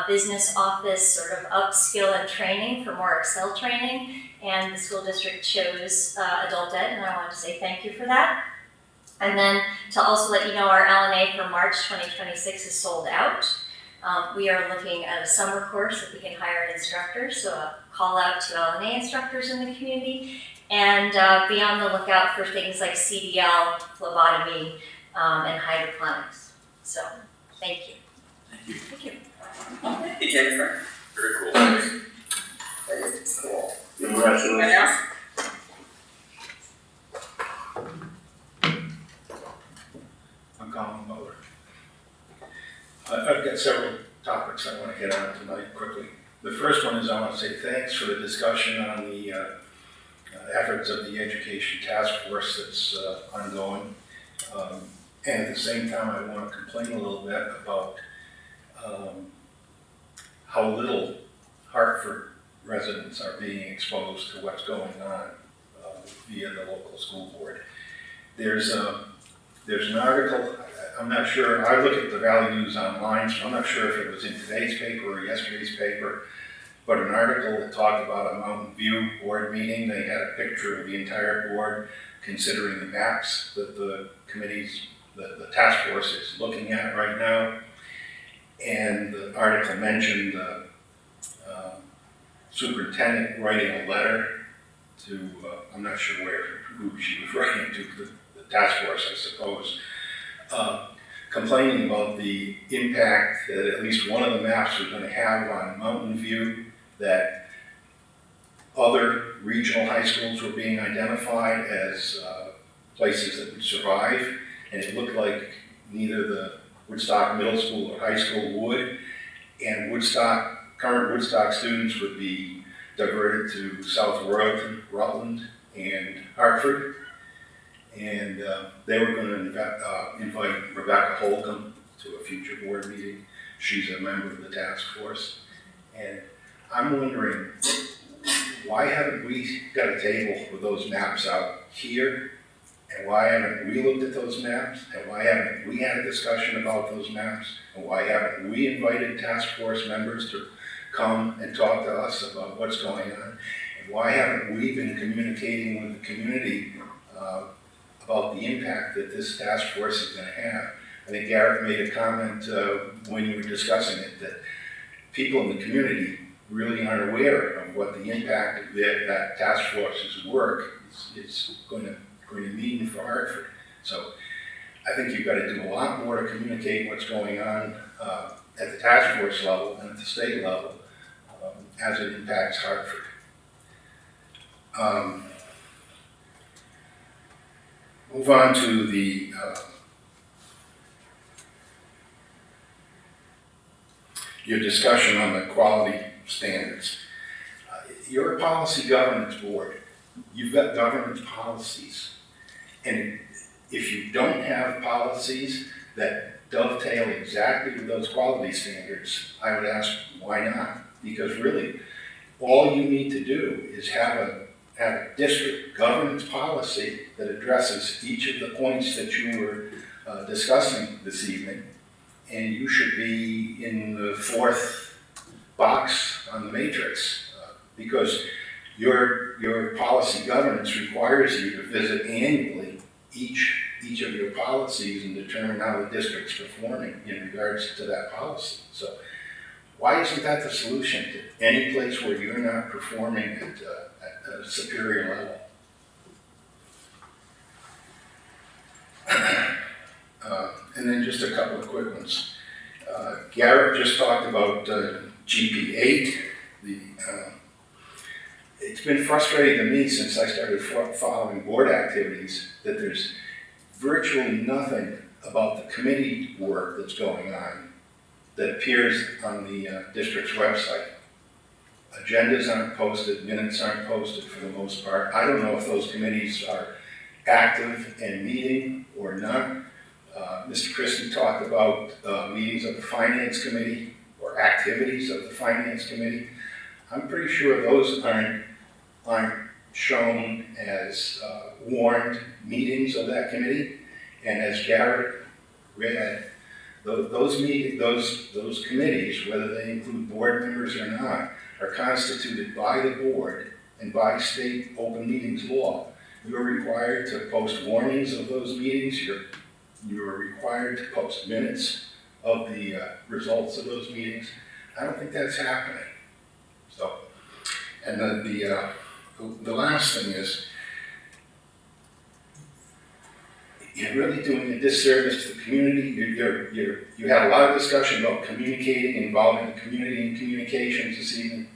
business office sort of upskill and training for more Excel training, and the school district chose Adult Ed, and I wanted to say thank you for that. And then to also let you know, our LNA for March 2026 is sold out. We are looking at a summer course if we can hire an instructor, so a call out to LNA instructors in the community, and be on the lookout for things like CDL, phlebotomy, and hydroponics. So, thank you. Thank you. Thank you. Thank you, Jennifer. Very cool. That is cool. Congratulations. Anyone else? I'm Colin Butler. I've got several topics I want to get on tonight quickly. The first one is I want to say thanks for the discussion on the efforts of the Education Taskforce that's ongoing. And at the same time, I want to complain a little bit about how little Hartford residents are being exposed to what's going on via the local school board. There's an article, I'm not sure, I look at the Valley News online, so I'm not sure if it was in today's paper or yesterday's paper, but an article that talked about a Mountain View board meeting. They had a picture of the entire board considering the maps that the committees, the task force is looking at right now. And the article mentioned the superintendent writing a letter to, I'm not sure who she was writing to, the task force, I suppose, complaining about the impact that at least one of the maps was going to have on Mountain View, that other regional high schools were being identified as places that would survive, and it looked like neither the Woodstock Middle School or High School would, and current Woodstock students would be diverted to South Rutland and Hartford. And they were going to invite Rebecca Holcomb to a future board meeting. She's a member of the task force. And I'm wondering, why haven't we got a table with those maps out here And why haven't we looked at those maps? And why haven't we had a discussion about those maps? And why haven't we invited task force members to come and talk to us about what's going on? And why haven't we been communicating with the community about the impact that this task force is going to have? I think Garrett made a comment when you were discussing it that people in the community really aren't aware of what the impact of that task force's work is going to mean for Hartford. So I think you've got to do a lot more to communicate what's going on at the task force level and at the state level as it impacts Hartford. Move on to the your discussion on the quality standards. You're a policy governance board. You've got governance policies. And if you don't have policies that dovetail exactly with those quality standards, I would ask, why not? Because really, all you need to do is have a district governance policy that addresses each of the points that you were discussing this evening, and you should be in the fourth box on the matrix, because your policy governance requires you to visit annually each of your policies and determine how the district's performing in regards to that policy. So why isn't that the solution to any place where you're not performing at a superior level? And then just a couple of quick ones. Garrett just talked about GP8. It's been frustrating to me since I started following board activities that there's virtually nothing about the committee work that's going on that appears on the district's website. Agendas aren't posted, minutes aren't posted for the most part. I don't know if those committees are active and meeting or not. Mr. Christie talked about meetings of the Finance Committee or activities of the Finance Committee. I'm pretty sure those aren't shown as warned meetings of that committee. And as Garrett read, those committees, whether they include board members or not, are constituted by the board and by state open meetings law. You're required to post warnings of those meetings. You're required to post minutes of the results of those meetings. I don't think that's happening. So, and then the last thing is, you're really doing a disservice to the community. You had a lot of discussion about communicating, involving the community in communications this evening.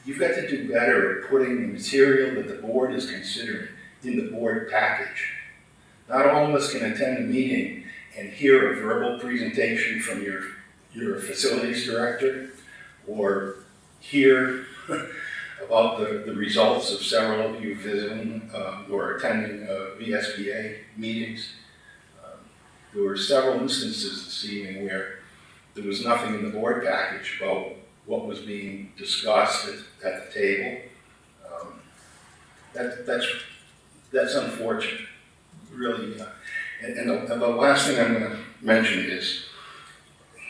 You've got to do better at putting the material that the board is considering in the board package. Not all of us can attend a meeting and hear a verbal presentation from your facilities director, or hear about the results of several of you visiting or attending VSBA meetings. There were several instances this evening where there was nothing in the board package about what was being discussed at the table. That's unfortunate, really. And the last thing I'm going to mention is,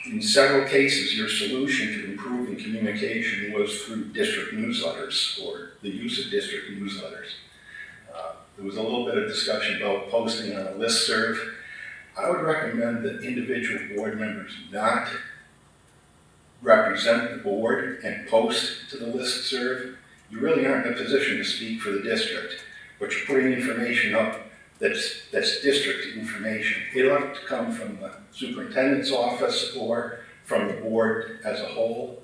in several cases, your solution to improving communication was through district newsletters or the use of district newsletters. There was a little bit of discussion about posting on a listserv. I would recommend that individual board members not represent the board and post to the listserv. You really aren't in a position to speak for the district, but you're putting information up that's district information. It ought to come from the superintendent's office or from the board as a whole.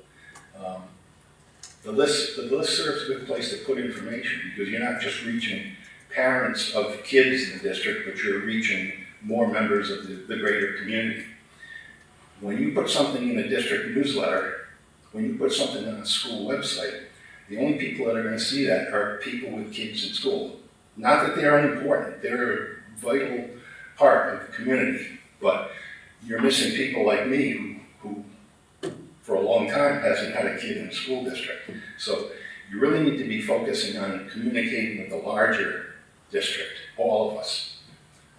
The listserv is a good place to put information, because you're not just reaching parents of kids in the district, but you're reaching more members of the greater community. When you put something in a district newsletter, when you put something on a school website, the only people that are going to see that are people with kids in school. Not that they're unimportant, they're a vital part of the community, but you're missing people like me who for a long time hasn't had a kid in a school district. So you really need to be focusing on communicating with the larger district. all of us.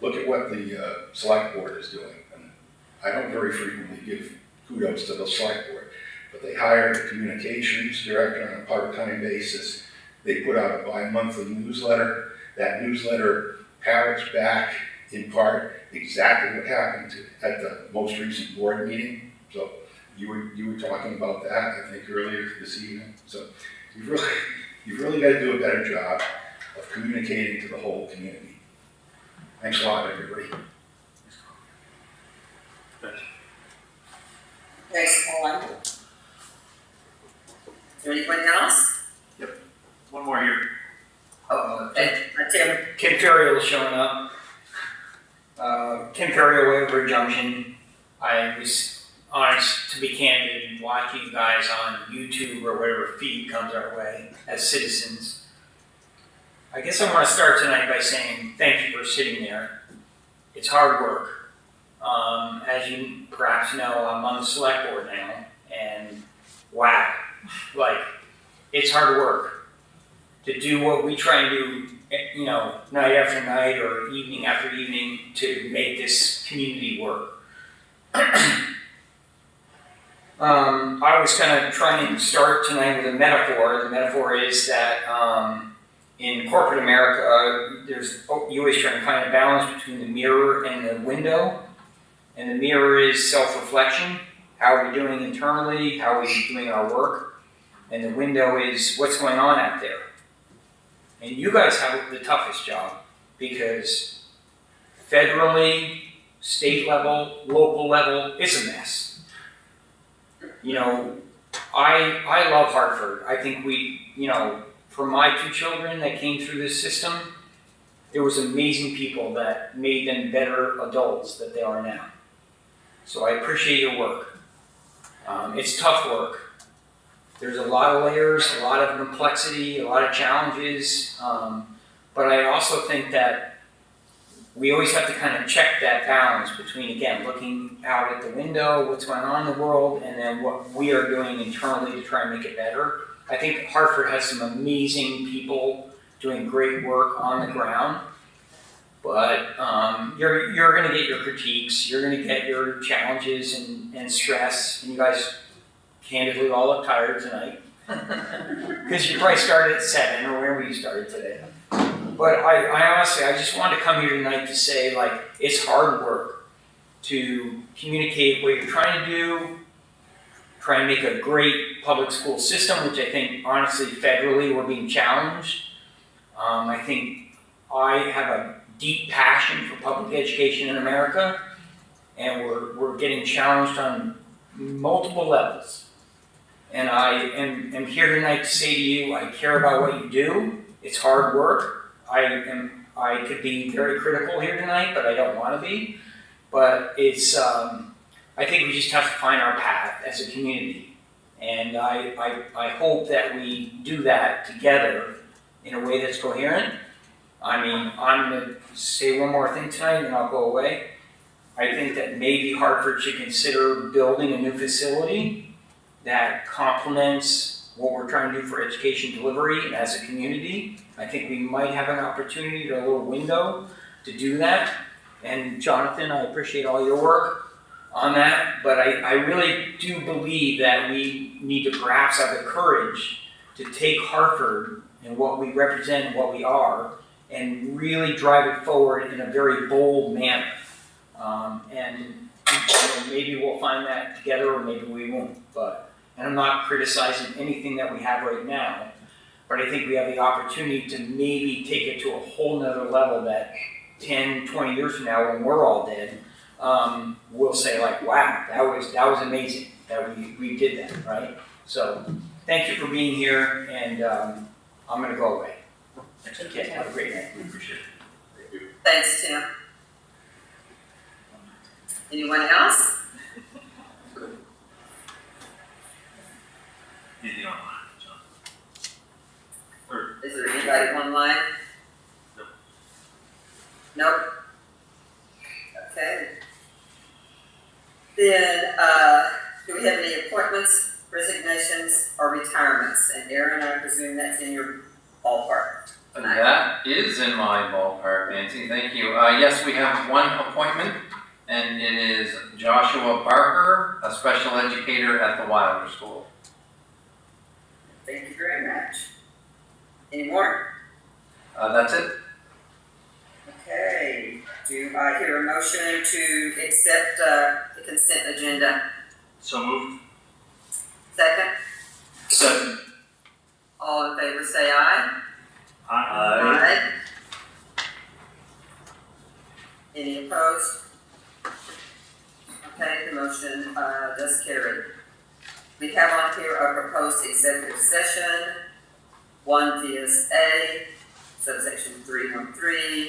Look at what the select board is doing. And I don't very frequently give kudos to the select board, but they hired a communications director on a part-time basis. They put out a bi-monthly newsletter. That newsletter parrots back in part exactly what happened at the most recent board meeting. So you were talking about that, I think, earlier this evening. So you've really got to do a better job of communicating to the whole community. Thanks a lot, everybody. Thanks, Paul. Is there anyone else? One more here. Okay, Tim. Kim Ferrier showing up. Kim Ferrier, Waverly Junction. I was honest, to be candid, watching you guys on YouTube or whatever feed comes our way as citizens. I guess I want to start tonight by saying thank you for sitting there. It's hard work. As you perhaps know, I'm on the select board now, and wow, like, it's hard work to do what we try and do, you know, night after night or evening after evening to make this community work. I was kind of trying to start tonight with a metaphor. The metaphor is that in corporate America, you always try to find a balance between the mirror and the window. And the mirror is self-reflection. How are we doing internally? How are we doing our work? And the window is what's going on out there. And you guys have the toughest job because federally, state level, local level, it's a mess. You know, I love Hartford. I think for my two children that came through this system, there was amazing people that made them better adults that they are now. So I appreciate your work. It's tough work. There's a lot of layers, a lot of complexity, a lot of challenges, but I also think that we always have to kind of check that balance between, again, looking out at the window, what's going on in the world, and then what we are doing internally to try and make it better. I think Hartford has some amazing people doing great work on the ground, but you're going to get your critiques, you're going to get your challenges and stress, and you guys candidly all look tired tonight because you probably started at 7 or wherever you started today. But I honestly, I just wanted to come here tonight to say, like, it's hard work to communicate what you're trying to do, try and make a great public school system, which I think, honestly, federally, we're being challenged. I think I have a deep passion for public education in America, and we're getting challenged on multiple levels. And I am here tonight to say to you, I care about what you do. It's hard work. I could be very critical here tonight, but I don't want to be. But it's, I think we just have to find our path as a community. And I hope that we do that together in a way that's coherent. I mean, I'm going to say one more thing tonight and I'll go away. I think that maybe Hartford should consider building a new facility that complements what we're trying to do for education delivery and as a community. I think we might have an opportunity or a little window to do that. And Jonathan, I appreciate all your work on that, but I really do believe that we need to perhaps have the courage to take Hartford and what we represent and what we are and really drive it forward in a very bold manner. And maybe we'll find that together or maybe we won't. And I'm not criticizing anything that we have right now, but I think we have the opportunity to maybe take it to a whole nother level that 10, 20 years from now when we're all dead, we'll say like, wow, that was amazing that we did that, right? So thank you for being here, and I'm going to go away. Okay, have a great night. We appreciate it. Thank you. Thanks, Tim. Anyone else? Anything online, John? Or, Is there anybody online? Nope. Nope. Okay. Then, do we have any appointments, resignations, or retirements? And Aron, I presume that's in your ballpark. That is in my ballpark, Nancy, thank you. Yes, we have one appointment, and it is Joshua Barker, a special educator at the Wilder School. Thank you very much. Any more? That's it. Okay, do I hear a motion to accept the consent agenda? So moved. Second, Second. all in favor say aye. Aye. Any opposed? Okay, the motion does carry. We have on here a proposed executive session, 1 VSA, subsection 313,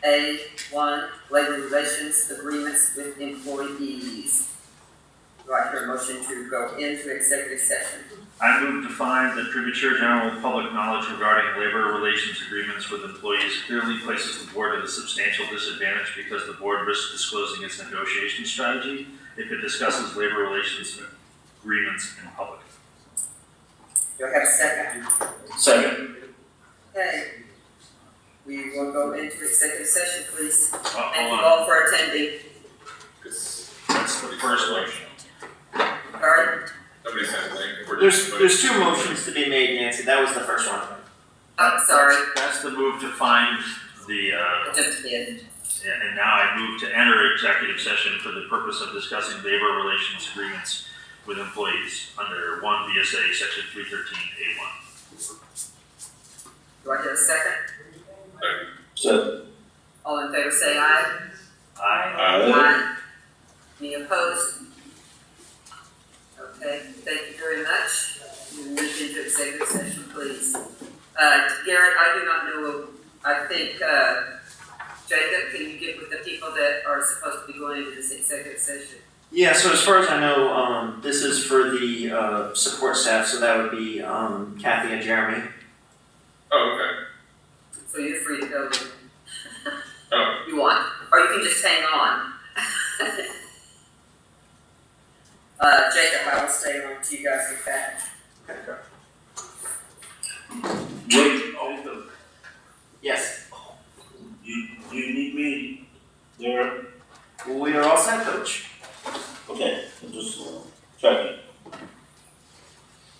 A1, labor relations agreements with employees. Do I hear a motion to go into executive session? I move to find that premature general public knowledge regarding labor relations agreements with employees clearly places the board at a substantial disadvantage because the board risks disclosing its negotiation strategy if it discusses labor relations agreements in public. Do I have a second? Second. Okay. We will go into executive session, please. Thank you Hold on, all for attending. that's the first motion. Sorry? Nobody said anything. We're There's, just- there's two motions to be made, Nancy, that was the first one. I'm sorry. That's the move to find the, Just kidding. and now I move to enter executive session for the purpose of discussing labor relations agreements with employees under 1 VSA section 313A1. Do I get a second? Second. All in favor say aye. Aye. Any opposed? Okay, thank you very much. We'll move into executive session, please. Garrett, I do not know, I think, Jacob, can you get with the people that are supposed to be going into this executive session? Yeah, so as far as I know, this is for the support staff, so that would be Cathy and Jeremy. Oh, okay. So you're free to go. Oh. You want, or you can just hang on. Jacob, I will stay on till you guys get back. Wait, Yes. you need me there? We are all set, Coach. Okay, I'm just checking.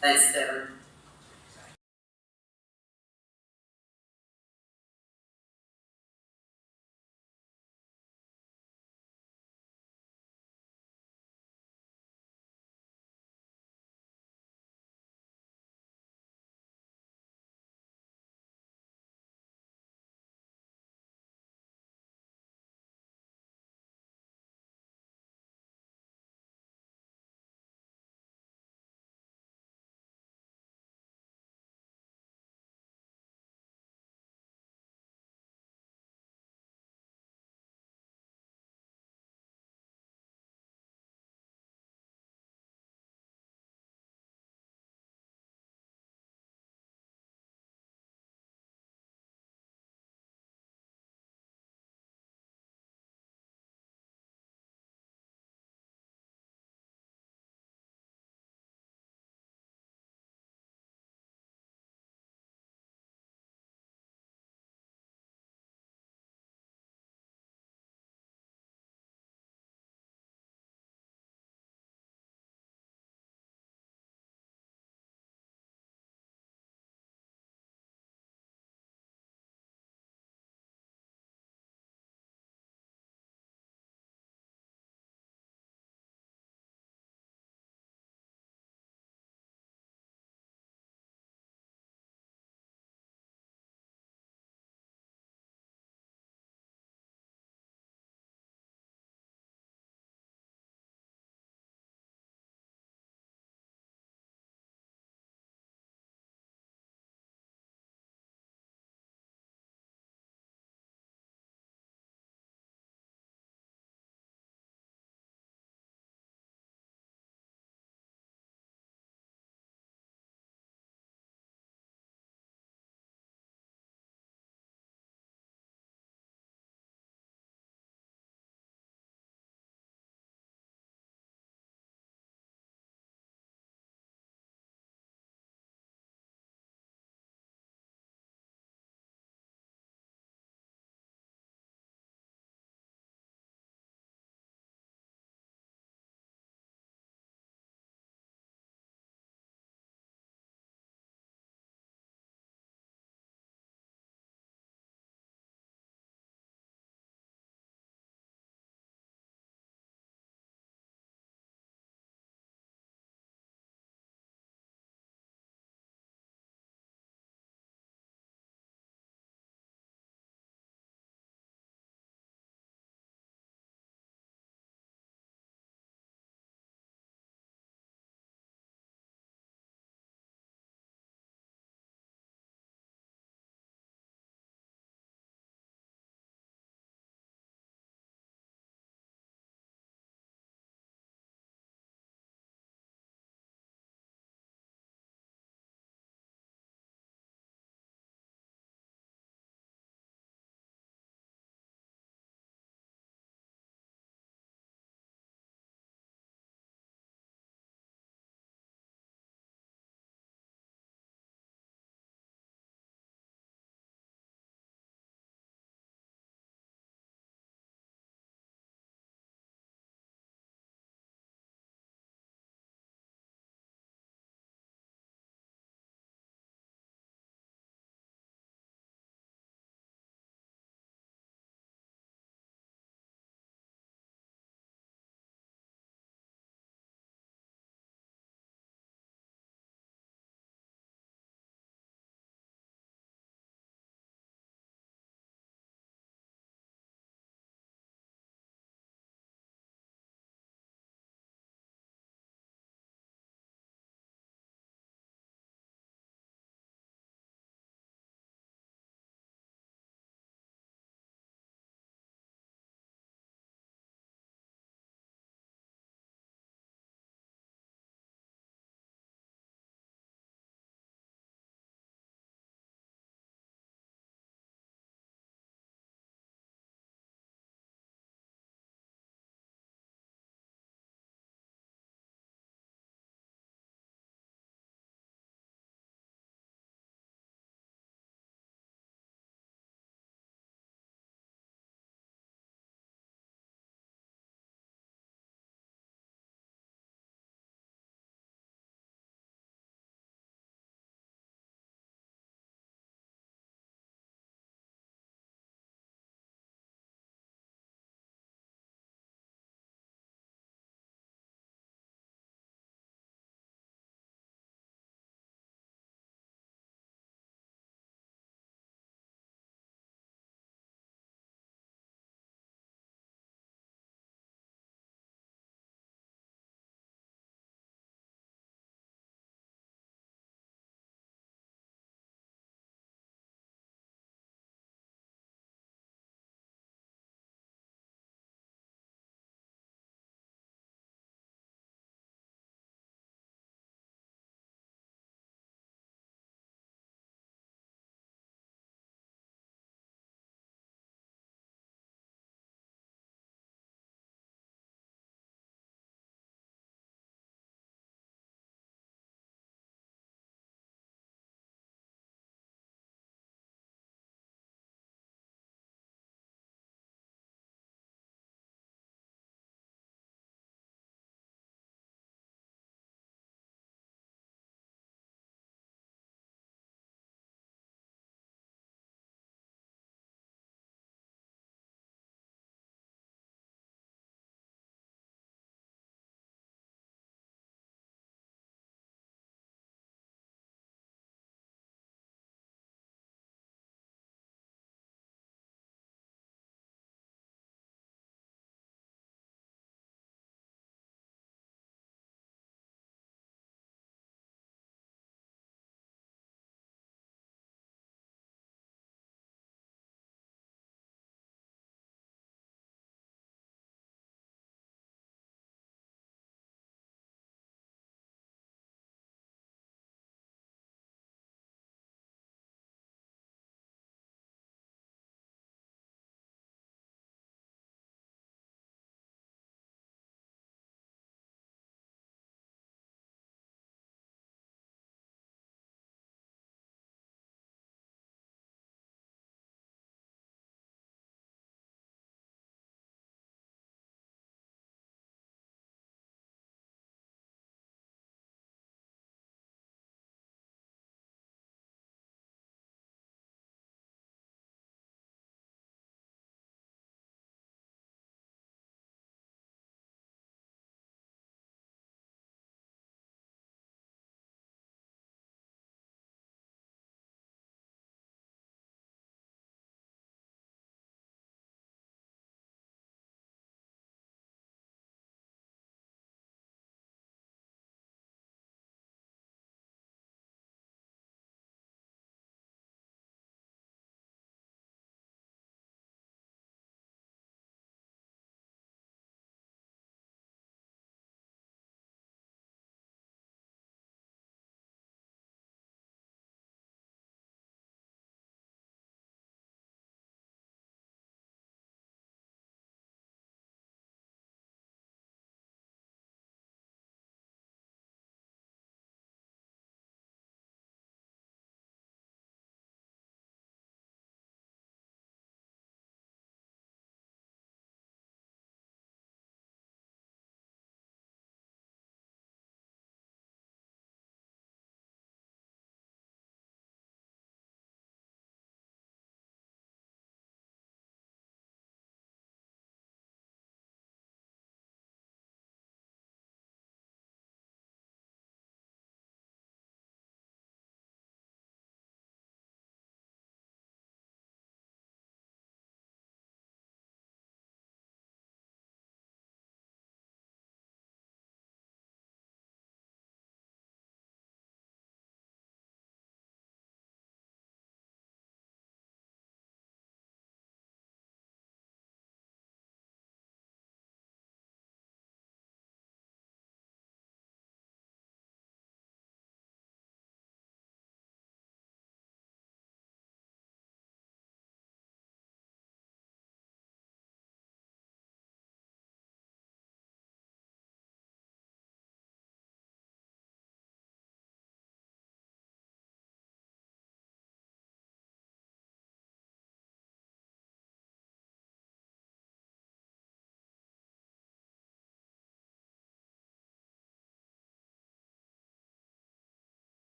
Thanks, Kevin.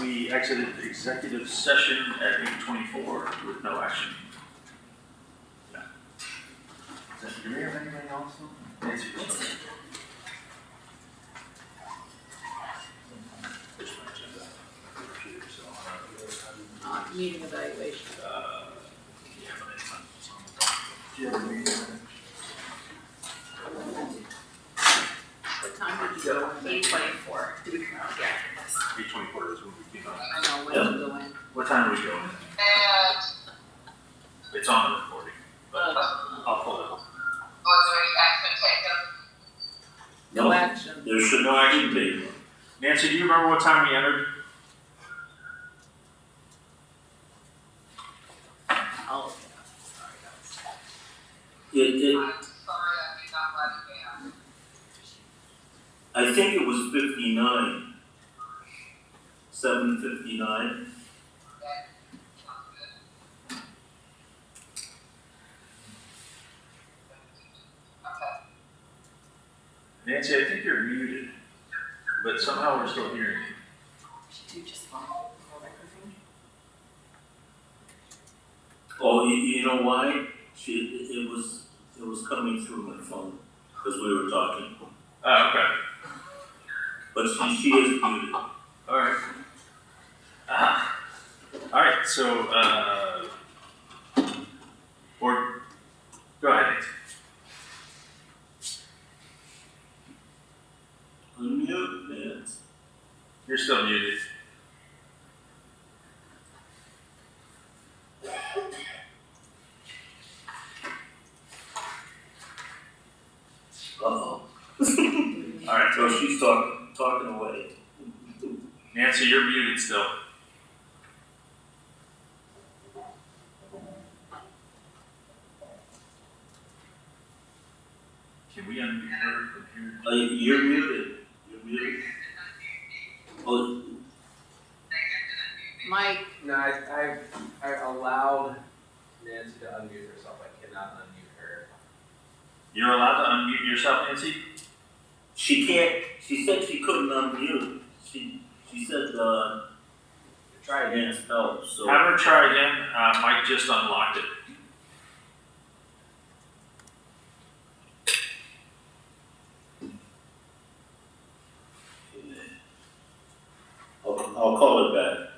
We exited the executive session at 8:24 with no action. Yeah. Do we have anything else? Nancy, what's up? There's my agenda. Computer, so, Meeting evaluation. yeah, but it's on. Do you have a meeting? What time did you go? 8:24. Did we come out? Yeah. 8:24 is when we came out. I know, when did you go in? What time do we go in? It's on the recording, but I'll pull it up. No action. There should no action taken. Nancy, do you remember what time we entered? Oh, I think it was 59. 7:59. Nancy, I think you're muted, but somehow we're still hearing you. Should you just follow the microphone? Oh, you know why? It was coming through my phone because we were talking. Oh, okay. But she is muted. All right. All right, so, or, go ahead, Nancy. Unmute, man. You're still muted. Uh-oh. All right, So she's talking away. Nancy, you're muted still. Can we unmute her from here? You're muted. You're muted. Oh, Mike, No, I allowed Nancy to unmute herself. I cannot unmute her. You're allowed to unmute yourself, Nancy? she can't. She said she couldn't unmute. She said Try again. Dan's help. So Have her try again. Mike just unlocked it. I'll call it back.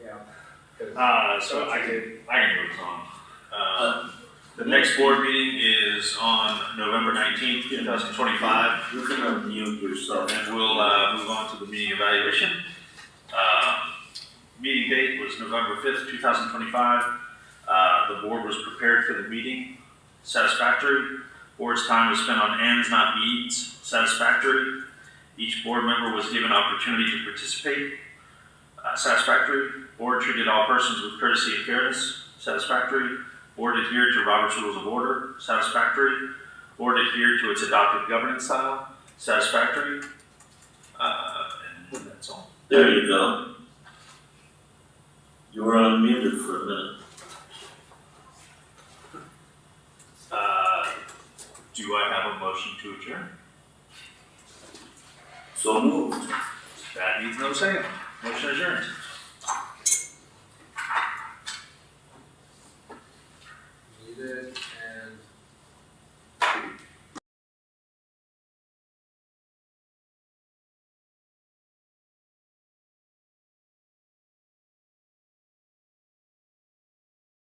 Yeah. So I can move on. The next board meeting is on November 19th, 2025. You can unmute yourself. And we'll move on to the meeting evaluation. Meeting date was November 5th, 2025. The board was prepared for the meeting, satisfactory. Board's time was spent on ends, not needs, satisfactory. Each board member was given opportunity to participate, satisfactory. Board treated all persons with courtesy and fairness, satisfactory. Board adhered to Robert's Rules of Order, satisfactory. Board adhered to its adopted governance style, satisfactory. And that's all. There you go. You were unmuted for a minute. Do I have a motion to adjourn? So moved. That needs no second. Motion adjourned.